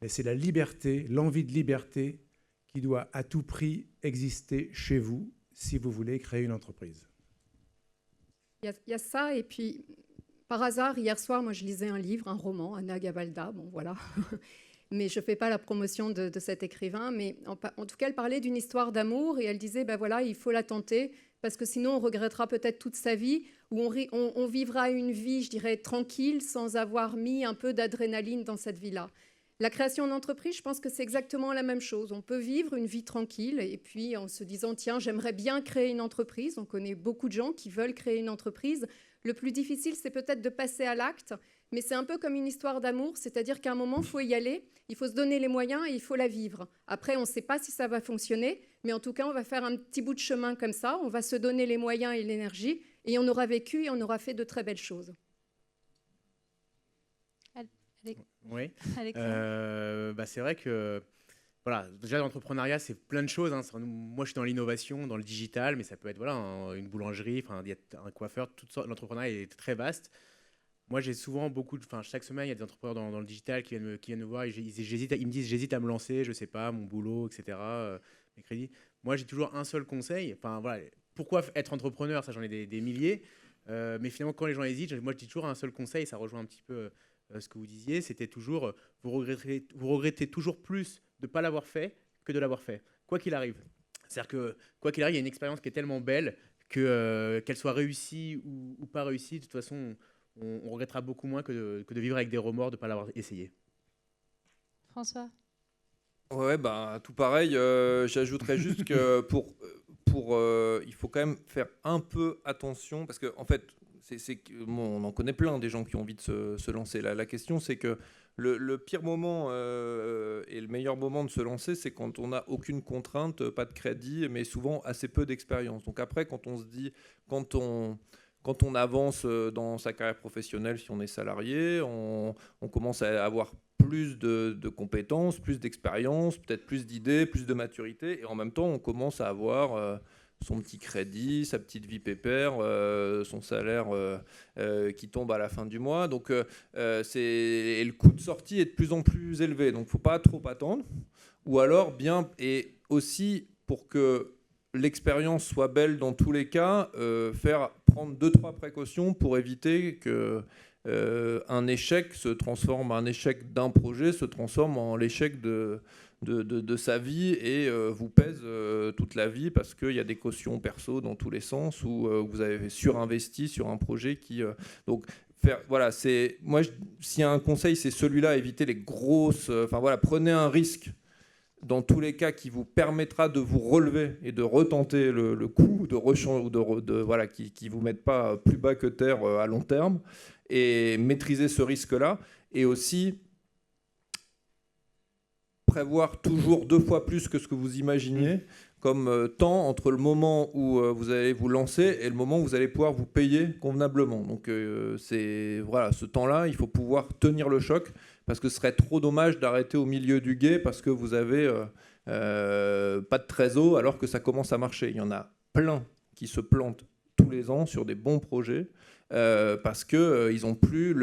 Et c'est la liberté, l'envie de liberté qui doit à tout prix exister chez vous si vous voulez créer une entreprise. Il y a ça, et puis par hasard, hier soir, moi je lisais un livre, un roman, Anna Gavalda, bon voilà. Mais je ne fais pas la promotion de cet écrivain, mais en tout cas, elle parlait d'une histoire d'amour et elle disait, voilà, il faut la tenter, parce que sinon on regrettera peut-être toute sa vie, ou on vivra une vie, je dirais, tranquille, sans avoir mis un peu d'adrénaline dans cette vie-là. La création d'entreprise, je pense que c'est exactement la même chose. On peut vivre une vie tranquille et puis en se disant, tiens, j'aimerais bien créer une entreprise. On connaît beaucoup de gens qui veulent créer une entreprise. Le plus difficile, c'est peut-être de passer à l'acte, mais c'est un peu comme une histoire d'amour, c'est-à-dire qu'à un moment, il faut y aller, il faut se donner les moyens et il faut la vivre. Après, on ne sait pas si ça va fonctionner, mais en tout cas, on va faire un petit bout de chemin comme ça, on va se donner les moyens et l'énergie, et on aura vécu et on aura fait de très belles choses. Oui, c'est vrai que voilà, déjà l'entrepreneuriat c'est plein de choses. Hein. Moi je suis dans l'innovation, dans le digital, mais ça peut être une boulangerie, il y a un coiffeur, toute sorte. L'entrepreneuriat est très vaste. Moi j'ai souvent chaque semaine il y a des entrepreneurs dans le digital qui viennent me voir et ils me disent j'hésite à me lancer, je sais pas, mon boulot, etc. Mes crédits. Moi j'ai toujours un seul conseil. Pourquoi être entrepreneur, ça j'en ai des milliers. Mais finalement quand les gens hésitent, moi je dis toujours un seul conseil, ça rejoint un petit peu ce que vous disiez, c'était toujours, vous regrettez toujours plus de ne pas l'avoir fait que de l'avoir fait, quoi qu'il arrive. C'est-à-dire que, quoi qu'il arrive, il y a une expérience qui est tellement belle qu'elle soit réussie ou pas réussie, de toute façon, on regrettera beaucoup moins que de vivre avec des remords de ne pas l'avoir essayé. François ? Ouais, tout pareil. J'ajouterais juste que il faut quand même faire un peu attention, parce qu'en fait, on en connaît plein des gens qui ont envie de se lancer. La question, c'est que le pire moment et le meilleur moment de se lancer, c'est quand on n'a aucune contrainte, pas de crédit, mais souvent assez peu d'expérience. Donc après, quand on avance dans sa carrière professionnelle, si on est salarié, on commence à avoir plus de compétences, plus d'expérience, peut-être plus d'idées, plus de maturité, et en même temps, on commence à avoir son petit crédit, sa petite vie pépère, son salaire qui tombe à la fin du mois. Donc, et le coût de sortie est de plus en plus élevé. Donc, il ne faut pas trop attendre. Ou alors, et aussi, pour que l'expérience soit belle dans tous les cas, prendre 2-3 précautions pour éviter que un échec d'un projet se transforme en l'échec de sa vie et vous pèse toute la vie parce qu'il y a des cautions perso dans tous les sens ou vous avez surinvesti sur un projet qui... s'il y a un conseil, c'est celui-là, éviter les grosses... prenez un risque dans tous les cas qui vous permettra de vous relever et de retenter le coup, qui ne vous mette pas plus bas que terre à long terme, et maîtriser ce risque-là, et aussi prévoir toujours 2 fois plus que ce que vous imaginiez comme temps entre le moment où vous allez vous lancer et le moment où vous allez pouvoir vous payer convenablement. Donc ce temps-là, il faut pouvoir tenir le choc, parce que ce serait trop dommage d'arrêter au milieu du gué parce que vous avez pas de trésor alors que ça commence à marcher. Il y en a plein qui se plantent tous les ans sur des bons projets parce qu'ils n'ont plus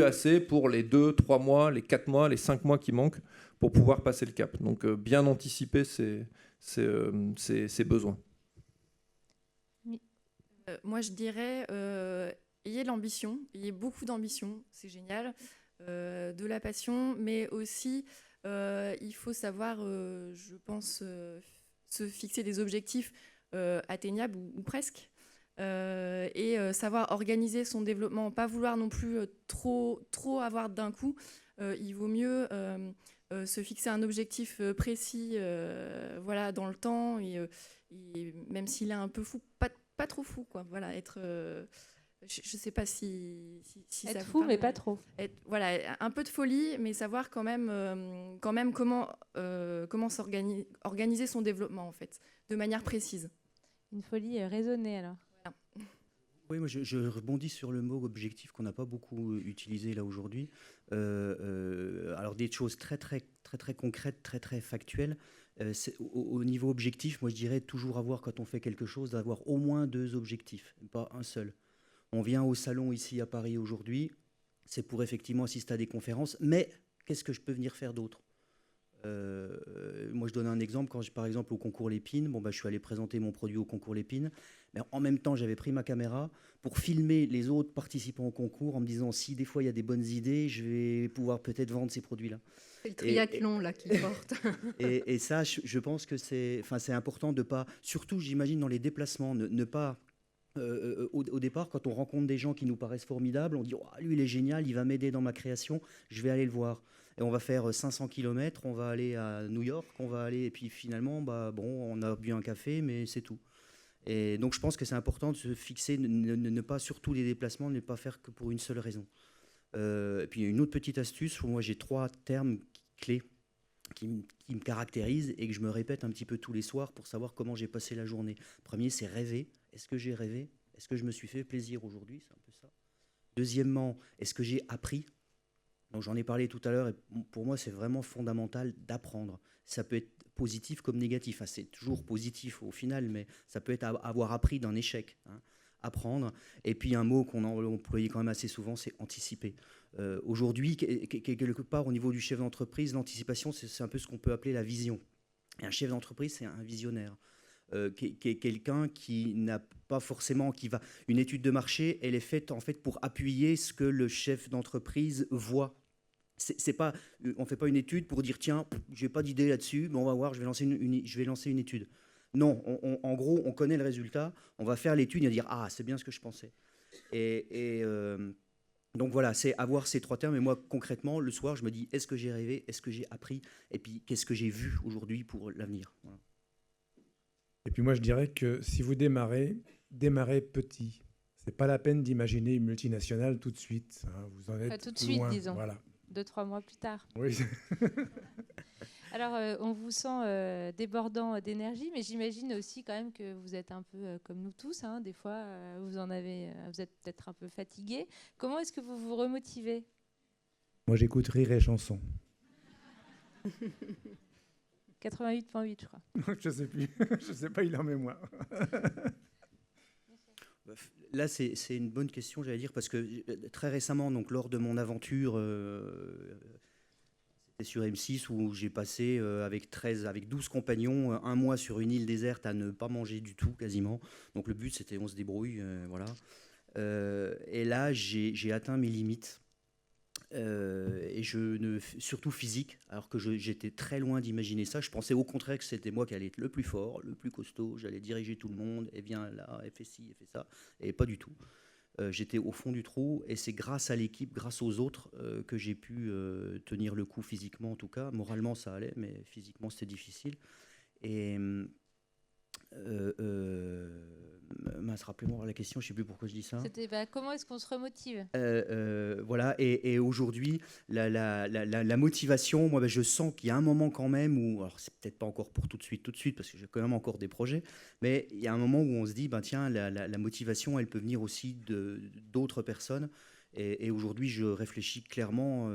assez pour les 2-3 mois, les 4 mois, les 5 mois qui manquent pour pouvoir passer le cap. Donc bien anticiper ses besoins. Moi je dirais ayez de l'ambition, ayez beaucoup d'ambition, c'est génial, de la passion, mais aussi il faut savoir, je pense, se fixer des objectifs atteignables ou presque. Et savoir organiser son développement, pas vouloir non plus trop avoir d'un coup. Il vaut mieux se fixer un objectif précis dans le temps et même s'il est un peu fou, pas trop fou, quoi. Voilà, être je sais pas si être ça fou parle, mais pas trop. Un peu de folie, mais savoir quand même comment organiser son développement en fait, de manière précise. Une folie raisonnée alors. Oui, moi je rebondis sur le mot objectif qu'on n'a pas beaucoup utilisé là aujourd'hui. Alors des choses très concrètes, très factuelles. Au niveau objectif, moi je dirais toujours avoir, quand on fait quelque chose, d'avoir au moins 2 objectifs, pas un seul. On vient au salon ici à Paris aujourd'hui, c'est pour effectivement assister à des conférences, mais qu'est-ce que je peux venir faire d'autre ? Moi, je donne un exemple. Quand par exemple, au concours Lépine, je suis allé présenter mon produit au concours Lépine. Mais en même temps, j'avais pris ma caméra pour filmer les autres participants au concours en me disant si des fois il y a des bonnes idées, je vais pouvoir peut-être vendre ces produits-là. C'est le triathlon là qui porte. Et ça, je pense que c'est important de pas, surtout j'imagine dans les déplacements, ne pas au départ, quand on rencontre des gens qui nous paraissent formidables, on dit oh, lui il est génial, il va m'aider dans ma création, je vais aller le voir. Et on va faire 500 km, on va aller à New York, et puis finalement, on a bu un café, mais c'est tout. Et donc je pense que c'est important de se fixer, ne pas sur tous les déplacements, ne pas faire que pour une seule raison. Et puis une autre petite astuce, où moi j'ai 3 termes clés qui me caractérisent et que je me répète un petit peu tous les soirs pour savoir comment j'ai passé la journée. Premier, c'est rêver. Est-ce que j'ai rêvé? Est-ce que je me suis fait plaisir aujourd'hui? C'est un peu ça. Deuxièmement, est-ce que j'ai appris? Donc j'en ai parlé tout à l'heure et pour moi c'est vraiment fondamental d'apprendre. Ça peut être positif comme négatif. Enfin, c'est toujours positif au final, mais ça peut être avoir appris d'un échec. Apprendre. Et puis un mot qu'on employait quand même assez souvent, c'est anticiper. Aujourd'hui, quelque part au niveau du chef d'entreprise, l'anticipation, c'est un peu ce qu'on peut appeler la vision. Et un chef d'entreprise, c'est un visionnaire. Qui est quelqu'un qui n'a pas forcément, une étude de marché, elle est faite en fait pour appuyer ce que le chef d'entreprise voit. On ne fait pas une étude pour dire tiens, j'ai pas d'idée là-dessus, mais on va voir, je vais lancer une étude. Non, en gros, on connaît le résultat, on va faire l'étude et dire ah, c'est bien ce que je pensais. Donc voilà, c'est avoir ces 3 termes. Et moi, concrètement, le soir, je me dis est-ce que j'ai rêvé, est-ce que j'ai appris, et puis qu'est-ce que j'ai vu aujourd'hui pour l'avenir. Voilà. Et puis moi, je dirais que si vous démarrez petit. C'est pas la peine d'imaginer une multinationale tout de suite. Vous en êtes tout de suite, loin. disons. Voilà. 2-3 mois plus tard. Oui. Alors, on vous sent débordant d'énergie, mais j'imagine aussi quand même que vous êtes un peu comme nous tous. Des fois, vous êtes peut-être un peu fatigué. Comment est-ce que vous vous remotivez? Moi, j'écoute Rire et Chanson. 88.8, je crois. Je sais plus. Je sais pas, il est en mémoire. Là, c'est une bonne question, j'allais dire, parce que très récemment, donc lors de mon aventure, c'était sur M6 où j'ai passé avec 12 compagnons, un mois sur une île déserte à ne pas manger du tout, quasiment. Donc le but, c'était on se débrouille, voilà. Et là, j'ai atteint mes limites. Et surtout physique, alors que j'étais très loin d'imaginer ça. Je pensais au contraire que c'était moi qui allais être le plus fort, le plus costaud, j'allais diriger tout le monde, et viens là, et fais ci, et fais ça, et pas du tout. J'étais au fond du trou, et c'est grâce à l'équipe, grâce aux autres, que j'ai pu tenir le coup physiquement en tout cas. Moralement ça allait, mais physiquement c'était difficile. Et rappelez-moi la question, je ne sais plus pourquoi je dis ça. C'était comment est-ce qu'on se remotive? Voilà, et aujourd'hui, la motivation, moi je sens qu'il y a un moment quand même où, alors c'est peut-être pas encore pour tout de suite, parce que j'ai quand même encore des projets, mais il y a un moment où on se dit, tiens, la motivation, elle peut venir aussi d'autres personnes. Et aujourd'hui, je réfléchis clairement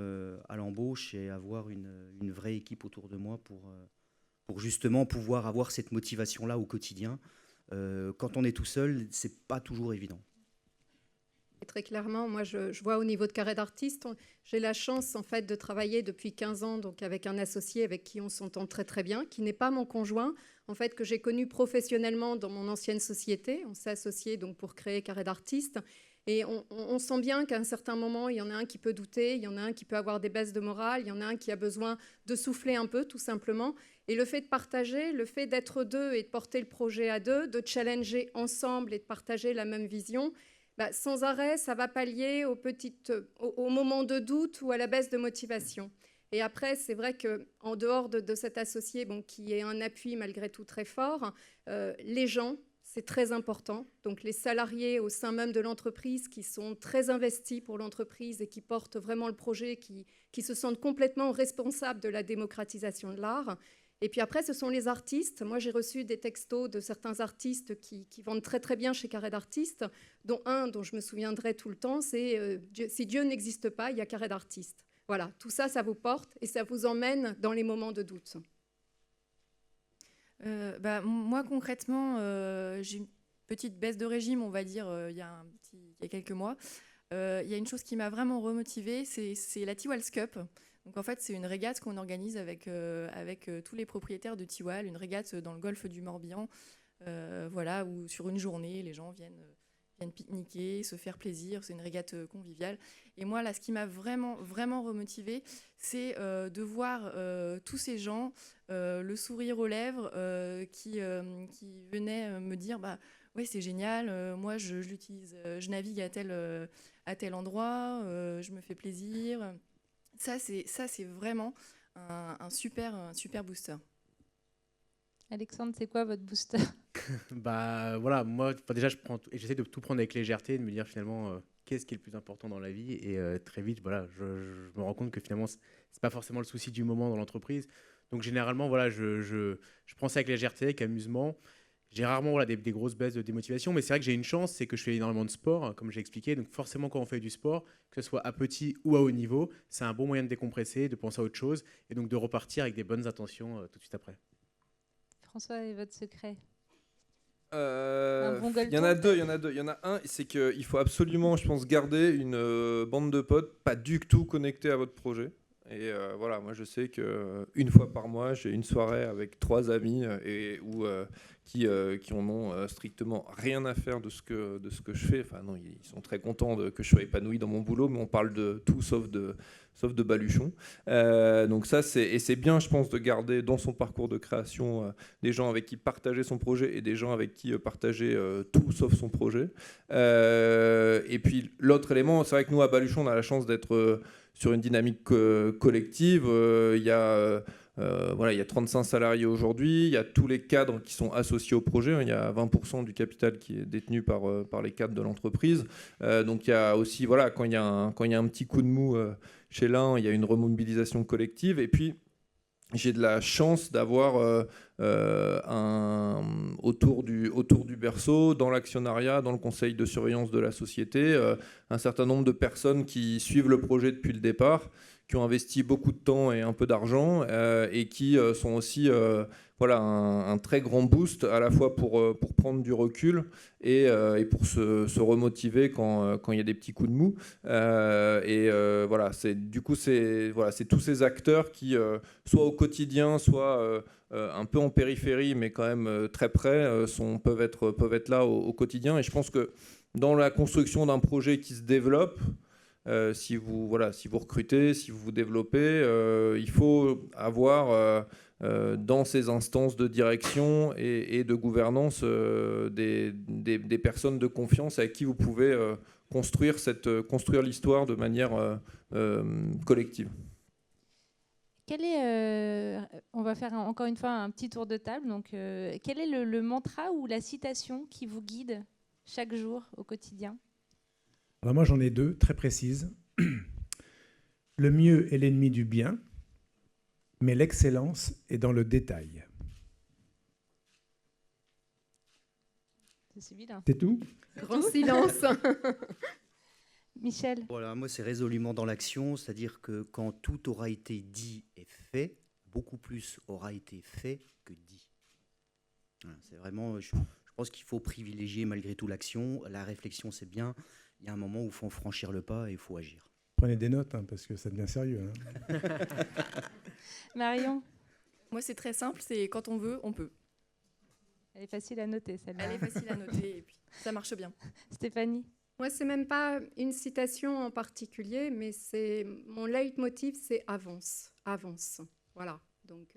à l'embauche et avoir une vraie équipe autour de moi pour justement pouvoir avoir cette motivation-là au quotidien. Quand on est tout seul, c'est pas toujours évident. Et très clairement, moi, je vois au niveau de Carré d'Artistes, j'ai la chance en fait de travailler depuis 15 ans donc avec un associé avec qui on s'entend très très bien, qui n'est pas mon conjoint, en fait que j'ai connu professionnellement dans mon ancienne société. On s'est associés donc pour créer Carré d'Artistes. Et on sent bien qu'à un certain moment, il y en a un qui peut douter, il y en a un qui peut avoir des baisses de morale, il y en a un qui a besoin de souffler un peu, tout simplement. Et le fait de partager, le fait d'être deux et de porter le projet à deux, de challenger ensemble et de partager la même vision, sans arrêt, ça va pallier aux moments de doute ou à la baisse de motivation. Et après, c'est vrai qu'en dehors de cet associé qui est un appui malgré tout très fort, les gens, c'est très important. Donc les salariés au sein même de l'entreprise qui sont très investis pour l'entreprise et qui portent vraiment le projet, qui se sentent complètement responsables de la démocratisation de l'art. Et puis après, ce sont les artistes. Moi, j'ai reçu des textos de certains artistes qui vendent très très bien chez Carré d'Artistes, dont un dont je me souviendrai tout le temps, c'est si Dieu n'existe pas, il y a Carré d'Artistes. Voilà, tout ça, ça vous porte et ça vous emmène dans les moments de doute. Moi, concrètement, j'ai une petite baisse de régime, on va dire, il y a quelques mois. Il y a une chose qui m'a vraiment remotivée, c'est la T-Walls Cup. Donc en fait, c'est une régate qu'on organise avec tous les propriétaires de Tiwal, une régate dans le golfe du Morbihan, voilà, où sur une journée, les gens viennent pique-niquer, se faire plaisir. C'est une régate conviviale. Et moi, là, ce qui m'a vraiment, vraiment remotivée, c'est de voir tous ces gens, le sourire aux lèvres, qui venaient me dire oui, c'est génial, moi, je l'utilise, je navigue à tel endroit, je me fais plaisir. Ça, c'est vraiment un super booster. Alexandre, c'est quoi votre booster? Voilà, moi déjà j'essaie de tout prendre avec légèreté, de me dire finalement qu'est-ce qui est le plus important dans la vie, et très vite voilà, je me rends compte que finalement c'est pas forcément le souci du moment dans l'entreprise. Donc généralement voilà, je prends ça avec légèreté, avec amusement. J'ai rarement voilà, des grosses baisses de démotivation, mais c'est vrai que j'ai une chance, c'est que je fais énormément de sport, comme j'ai expliqué. Donc forcément, quand on fait du sport, que ce soit à petit ou à haut niveau, c'est un bon moyen de décompresser, de penser à autre chose, et donc de repartir avec des bonnes intentions tout de suite après. François, et votre secret? Il bon y en a deux. Il y en a un, c'est qu'il faut absolument, je pense, garder une bande de potes pas du tout connectés à votre projet. Et voilà, moi je sais qu'une fois par mois, j'ai une soirée avec 3 amis qui en ont strictement rien à faire de ce que je fais. Enfin non, ils sont très contents que je sois épanoui dans mon boulot, mais on parle de tout sauf de baluchon. Donc ça, c'est bien, je pense, de garder dans son parcours de création des gens avec qui partager son projet et des gens avec qui partager tout sauf son projet. Et puis l'autre élément, c'est vrai que nous à Baluchon, on a la chance d'être sur une dynamique collective. Il y a 35 salariés aujourd'hui, il y a tous les cadres qui sont associés au projet, il y a 20% du capital qui est détenu par les cadres de l'entreprise. Donc il y a aussi, voilà, quand il y a un petit coup de mou chez l'un, il y a une remobilisation collective. Et puis j'ai de la chance d'avoir autour du berceau, dans l'actionnariat, dans le conseil de surveillance de la société, un certain nombre de personnes qui suivent le projet depuis le départ, qui ont investi beaucoup de temps et un peu d'argent, et qui sont aussi un très grand boost à la fois pour prendre du recul et pour se remotiver quand il y a des petits coups de mou. C'est tous ces acteurs qui, soit au quotidien, soit un peu en périphérie, mais quand même très près, peuvent être là au quotidien. Et je pense que dans la construction d'un projet qui se développe, si vous recrutez, si vous vous développez, il faut avoir dans ces instances de direction et de gouvernance des personnes de confiance avec qui vous pouvez construire l'histoire de manière collective. On va faire encore une fois un petit tour de table. Donc, quel est le mantra ou la citation qui vous guide chaque jour au quotidien? Alors moi, j'en ai 2 très précises. Le mieux est l'ennemi du bien, mais l'excellence est dans le détail. C'est celui-là. C'est tout? Grand silence. Michel? Voilà, moi, c'est résolument dans l'action, c'est-à-dire que quand tout aura été dit et fait, beaucoup plus aura été fait que dit. Voilà, c'est vraiment, je pense qu'il faut privilégier malgré tout l'action. La réflexion, c'est bien. Il y a un moment où il faut franchir le pas et il faut agir. Prenez des notes, parce que ça devient sérieux. Marion? Moi, c'est très simple, c'est quand on veut, on peut. Elle est facile à noter, celle-là. Elle est facile à noter et puis ça marche bien. Stéphanie? Moi, c'est même pas une citation en particulier, mais c'est mon leitmotiv, c'est avance, avance. Voilà. Donc,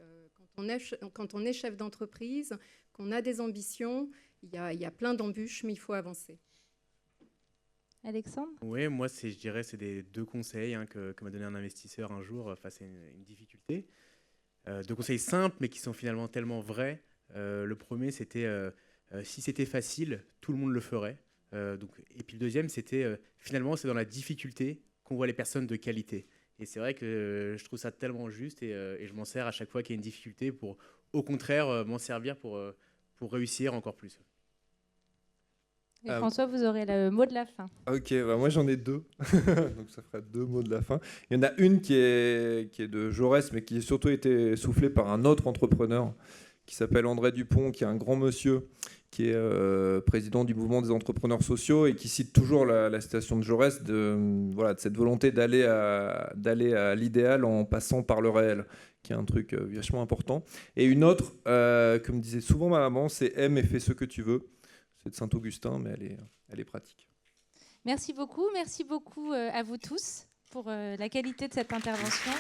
quand on est chef d'entreprise, qu'on a des ambitions, il y a plein d'embûches, mais il faut avancer. Alexandre? Oui, moi, je dirais c'est des 2 conseils que m'a donné un investisseur un jour face à une difficulté. 2 conseils simples, mais qui sont finalement tellement vrais. Le premier, c'était si c'était facile, tout le monde le ferait. Et puis le deuxième, c'était finalement, c'est dans la difficulté qu'on voit les personnes de qualité. Et c'est vrai que je trouve ça tellement juste et je m'en sers à chaque fois qu'il y a une difficulté pour, au contraire, m'en servir pour réussir encore plus. Et François, vous aurez le mot de la fin. Ok, moi j'en ai 2, donc ça fera 2 mots de la fin. Il y en a une qui est de Jaurès, mais qui a surtout été soufflée par un autre entrepreneur qui s'appelle André Dupont, qui est un grand monsieur, qui est président du mouvement des entrepreneurs sociaux et qui cite toujours la citation de Jaurès de cette volonté d'aller à l'idéal en passant par le réel, qui est un truc vachement important. Et une autre, comme disait souvent ma maman, c'est « aime et fais ce que tu veux ». C'est de Saint-Augustin, mais elle est pratique. Merci beaucoup à vous tous pour la qualité de cette intervention.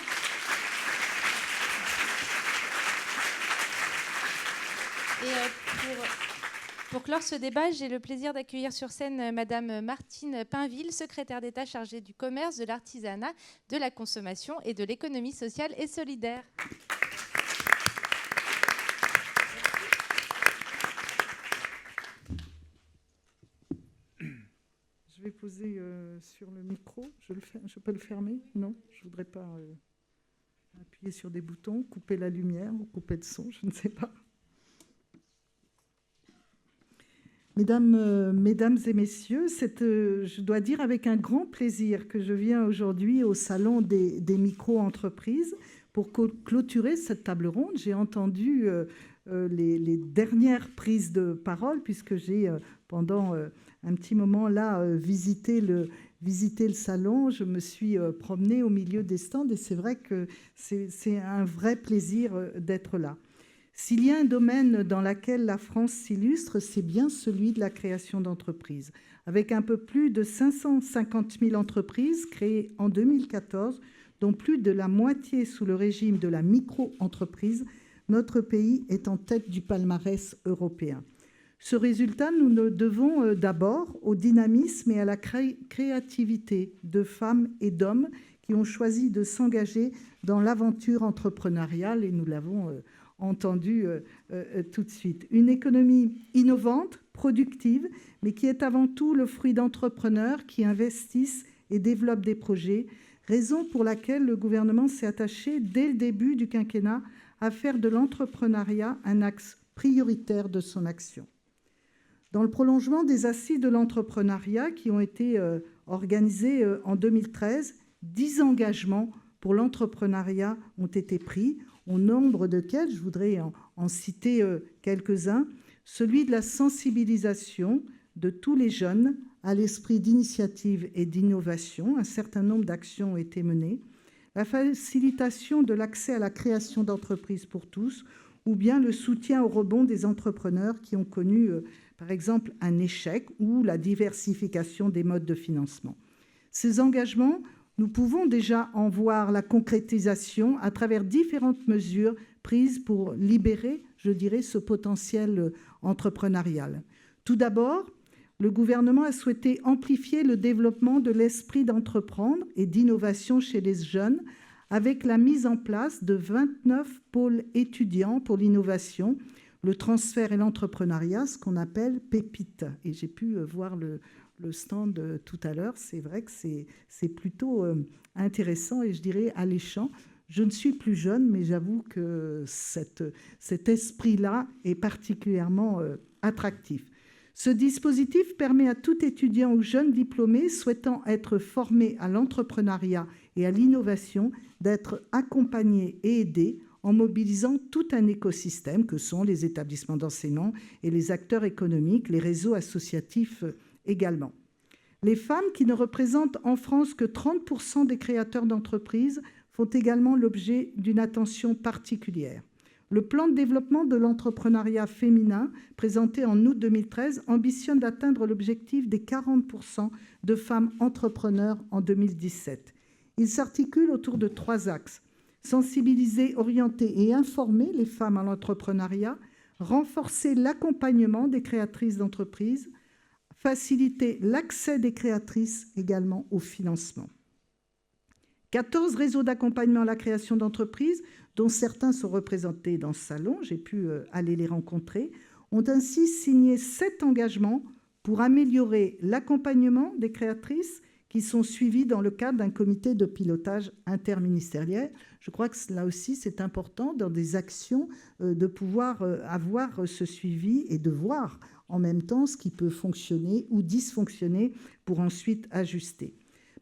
Et pour clore ce débat, j'ai le plaisir d'accueillir sur scène Madame Martine Pinville, secrétaire d'État chargée du commerce, de l'artisanat, de la consommation et de l'économie sociale et solidaire. Je vais poser sur le micro. Je peux le fermer? Non, je ne voudrais pas appuyer sur des boutons, couper la lumière ou couper le son, je ne sais pas. Mesdames et messieurs, je dois dire avec un grand plaisir que je viens aujourd'hui au Salon des micro-entreprises pour clôturer cette table ronde. J'ai entendu les dernières prises de parole puisque j'ai, pendant un petit moment là, visité le salon. Je me suis promenée au milieu des stands et c'est vrai que c'est un vrai plaisir d'être là. S'il y a un domaine dans lequel la France s'illustre, c'est bien celui de la création d'entreprises. Avec un peu plus de 550 000 entreprises créées en 2014, dont plus de la moitié sous le régime de la micro-entreprise, notre pays est en tête du palmarès européen. Ce résultat, nous le devons d'abord au dynamisme et à la créativité de femmes et d'hommes qui ont choisi de s'engager dans l'aventure entrepreneuriale, et nous l'avons entendu tout de suite. Une économie innovante, productive, mais qui est avant tout le fruit d'entrepreneurs qui investissent et développent des projets, raison pour laquelle le gouvernement s'est attaché dès le début du quinquennat à faire de l'entrepreneuriat un axe prioritaire de son action. Dans le prolongement des assises de l'entrepreneuriat qui ont été organisées en 2013, 10 engagements pour l'entrepreneuriat ont été pris, au nombre desquels, je voudrais en citer quelques-uns, celui de la sensibilisation de tous les jeunes à l'esprit d'initiative et d'innovation. Un certain nombre d'actions ont été menées. La facilitation de l'accès à la création d'entreprises pour tous, ou bien le soutien au rebond des entrepreneurs qui ont connu, par exemple, un échec, ou la diversification des modes de financement. Ces engagements, nous pouvons déjà en voir la concrétisation à travers différentes mesures prises pour libérer, je dirais, ce potentiel entrepreneurial. Tout d'abord, le gouvernement a souhaité amplifier le développement de l'esprit d'entreprendre et d'innovation chez les jeunes avec la mise en place de 29 pôles étudiants pour l'innovation, le transfert et l'entrepreneuriat, ce qu'on appelle PEPIT. Et j'ai pu voir le stand tout à l'heure. C'est vrai que c'est plutôt intéressant et je dirais alléchant. Je ne suis plus jeune, mais j'avoue que cet esprit-là est particulièrement attractif. Ce dispositif permet à tout étudiant ou jeune diplômé souhaitant être formé à l'entrepreneuriat et à l'innovation d'être accompagné et aidé en mobilisant tout un écosystème que sont les établissements d'enseignants et les acteurs économiques, les réseaux associatifs également. Les femmes, qui ne représentent en France que 30% des créateurs d'entreprises, font également l'objet d'une attention particulière. Le plan de développement de l'entrepreneuriat féminin, présenté en août 2013, ambitionne d'atteindre l'objectif des 40% de femmes entrepreneurs en 2017. Il s'articule autour de 3 axes. Sensibiliser, orienter et informer les femmes à l'entrepreneuriat, renforcer l'accompagnement des créatrices d'entreprises, faciliter l'accès des créatrices également au financement. 14 réseaux d'accompagnement à la création d'entreprises, dont certains sont représentés dans ce salon, j'ai pu aller les rencontrer, ont ainsi signé 7 engagements pour améliorer l'accompagnement des créatrices qui sont suivis dans le cadre d'un comité de pilotage interministériel. Je crois que là aussi, c'est important dans des actions de pouvoir avoir ce suivi et de voir en même temps ce qui peut fonctionner ou dysfonctionner pour ensuite ajuster.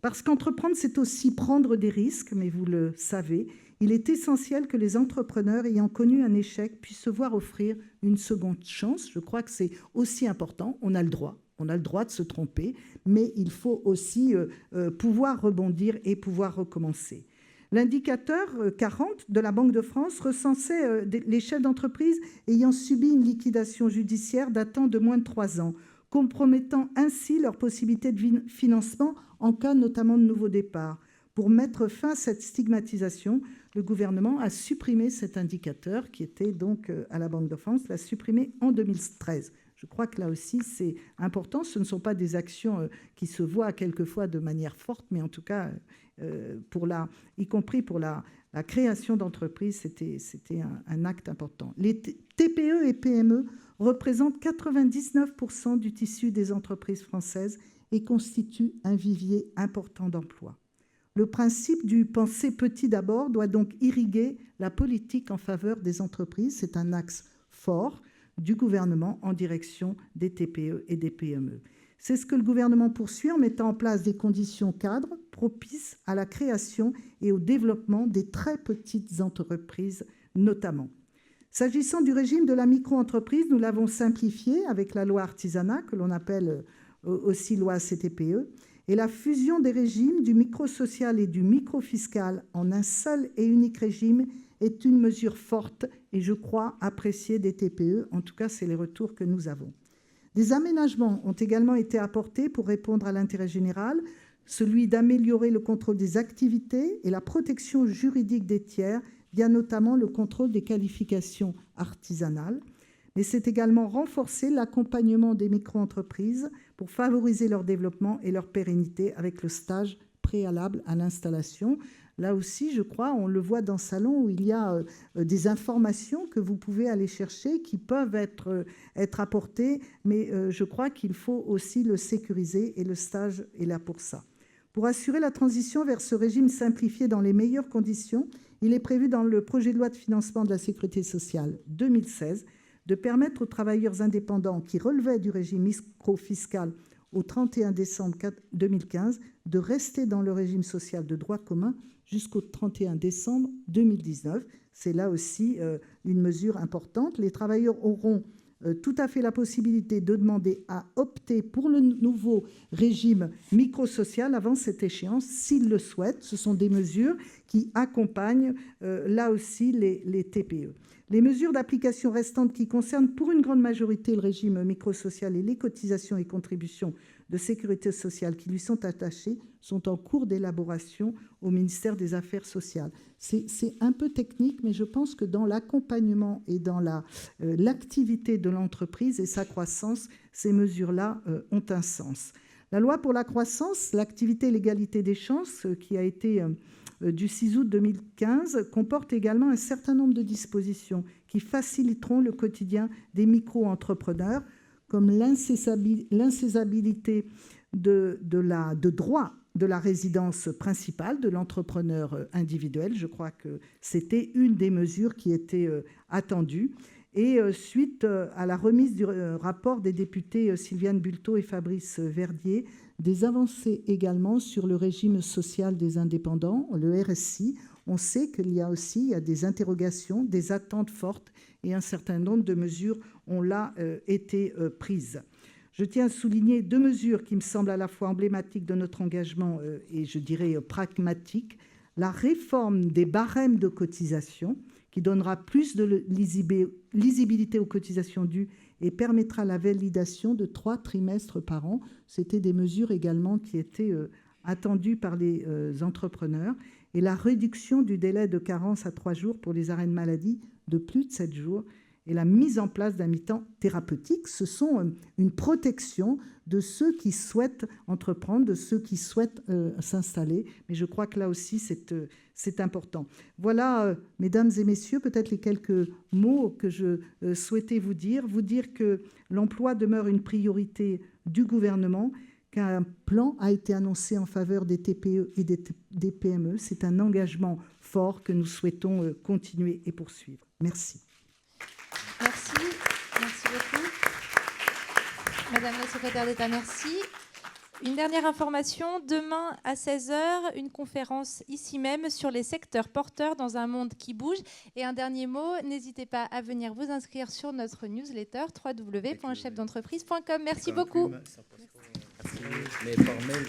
Parce qu'entreprendre, c'est aussi prendre des risques, mais vous le savez, il est essentiel que les entrepreneurs ayant connu un échec puissent se voir offrir une seconde chance. Je crois que c'est aussi important. On a le droit de se tromper, mais il faut aussi pouvoir rebondir et pouvoir recommencer. L'indicateur 40 de la Banque de France recensait les chefs d'entreprise ayant subi une liquidation judiciaire datant de moins de 3 ans, compromettant ainsi leur possibilité de financement en cas notamment de nouveau départ. Pour mettre fin à cette stigmatisation, le gouvernement a supprimé cet indicateur qui était donc à la Banque de France, l'a supprimé en 2013. Je crois que là aussi, c'est important. Ce ne sont pas des actions qui se voient quelquefois de manière forte, mais en tout cas, y compris pour la création d'entreprises, c'était un acte important. Les TPE et PME représentent 99% du tissu des entreprises françaises et constituent un vivier important d'emplois. Le principe du « penser petit d'abord » doit donc irriguer la politique en faveur des entreprises. C'est un axe fort du gouvernement en direction des TPE et des PME. C'est ce que le gouvernement poursuit en mettant en place des conditions cadres propices à la création et au développement des très petites entreprises notamment. S'agissant du régime de la micro-entreprise, nous l'avons simplifié avec la loi artisanat, que l'on appelle aussi loi CTPE, et la fusion des régimes du micro-social et du micro-fiscal en un seul et unique régime est une mesure forte et, je crois, appréciée des TPE. En tout cas, c'est les retours que nous avons. Des aménagements ont également été apportés pour répondre à l'intérêt général, celui d'améliorer le contrôle des activités et la protection juridique des tiers, via notamment le contrôle des qualifications artisanales. Mais c'est également renforcer l'accompagnement des micro-entreprises pour favoriser leur développement et leur pérennité avec le stage préalable à l'installation. Là aussi, je crois, on le voit dans Salon où il y a des informations que vous pouvez aller chercher qui peuvent être apportées, mais je crois qu'il faut aussi le sécuriser et le stage est là pour ça. Pour assurer la transition vers ce régime simplifié dans les meilleures conditions, il est prévu dans le projet de loi de financement de la Sécurité sociale 2016 de permettre aux travailleurs indépendants qui relevaient du régime micro-fiscal au 31 décembre 2015 de rester dans le régime social de droit commun jusqu'au 31 décembre 2019. C'est là aussi une mesure importante. Les travailleurs auront tout à fait la possibilité de demander à opter pour le nouveau régime microsocial avant cette échéance, s'ils le souhaitent. Ce sont des mesures qui accompagnent là aussi les TPE. Les mesures d'application restantes qui concernent pour une grande majorité le régime microsocial et les cotisations et contributions de sécurité sociale qui lui sont attachées sont en cours d'élaboration au ministère des Affaires sociales. C'est un peu technique, mais je pense que dans l'accompagnement et dans l'activité de l'entreprise et sa croissance, ces mesures-là ont un sens. La loi pour la croissance, l'activité et l'égalité des chances, qui a été du 6 août 2015, comporte également un certain nombre de dispositions qui faciliteront le quotidien des micro-entrepreneurs, comme l'insaisissabilité de droit de la résidence principale de l'entrepreneur individuel. Je crois que c'était une des mesures qui était attendue. Et suite à la remise du rapport des députés Sylviane Bulteau et Fabrice Verdier, des avancées également sur le régime social des indépendants, le RSI. On sait qu'il y a aussi des interrogations, des attentes fortes et un certain nombre de mesures ont là été prises. Je tiens à souligner 2 mesures qui me semblent à la fois emblématiques de notre engagement et je dirais pragmatiques. La réforme des barèmes de cotisation qui donnera plus de lisibilité aux cotisations dues et permettra la validation de 3 trimestres par an. C'était des mesures également qui étaient attendues par les entrepreneurs. Et la réduction du délai de carence à 3 jours pour les arrêts de maladie de plus de 7 jours et la mise en place d'un mi-temps thérapeutique. Ce sont une protection de ceux qui souhaitent entreprendre, de ceux qui souhaitent s'installer. Mais je crois que là aussi, c'est important. Voilà, mesdames et messieurs, peut-être les quelques mots que je souhaitais vous dire que l'emploi demeure une priorité du gouvernement, qu'un plan a été annoncé en faveur des TPE et des PME. C'est un engagement fort que nous souhaitons continuer et poursuivre. Merci. Merci beaucoup. Madame la secrétaire d'État, merci. Une dernière information, demain à 16h, une conférence ici même sur les secteurs porteurs dans un monde qui bouge. Et un dernier mot, n'hésitez pas à venir vous inscrire sur notre newsletter www.chefdentreprise.com. Merci beaucoup. Mais par mail,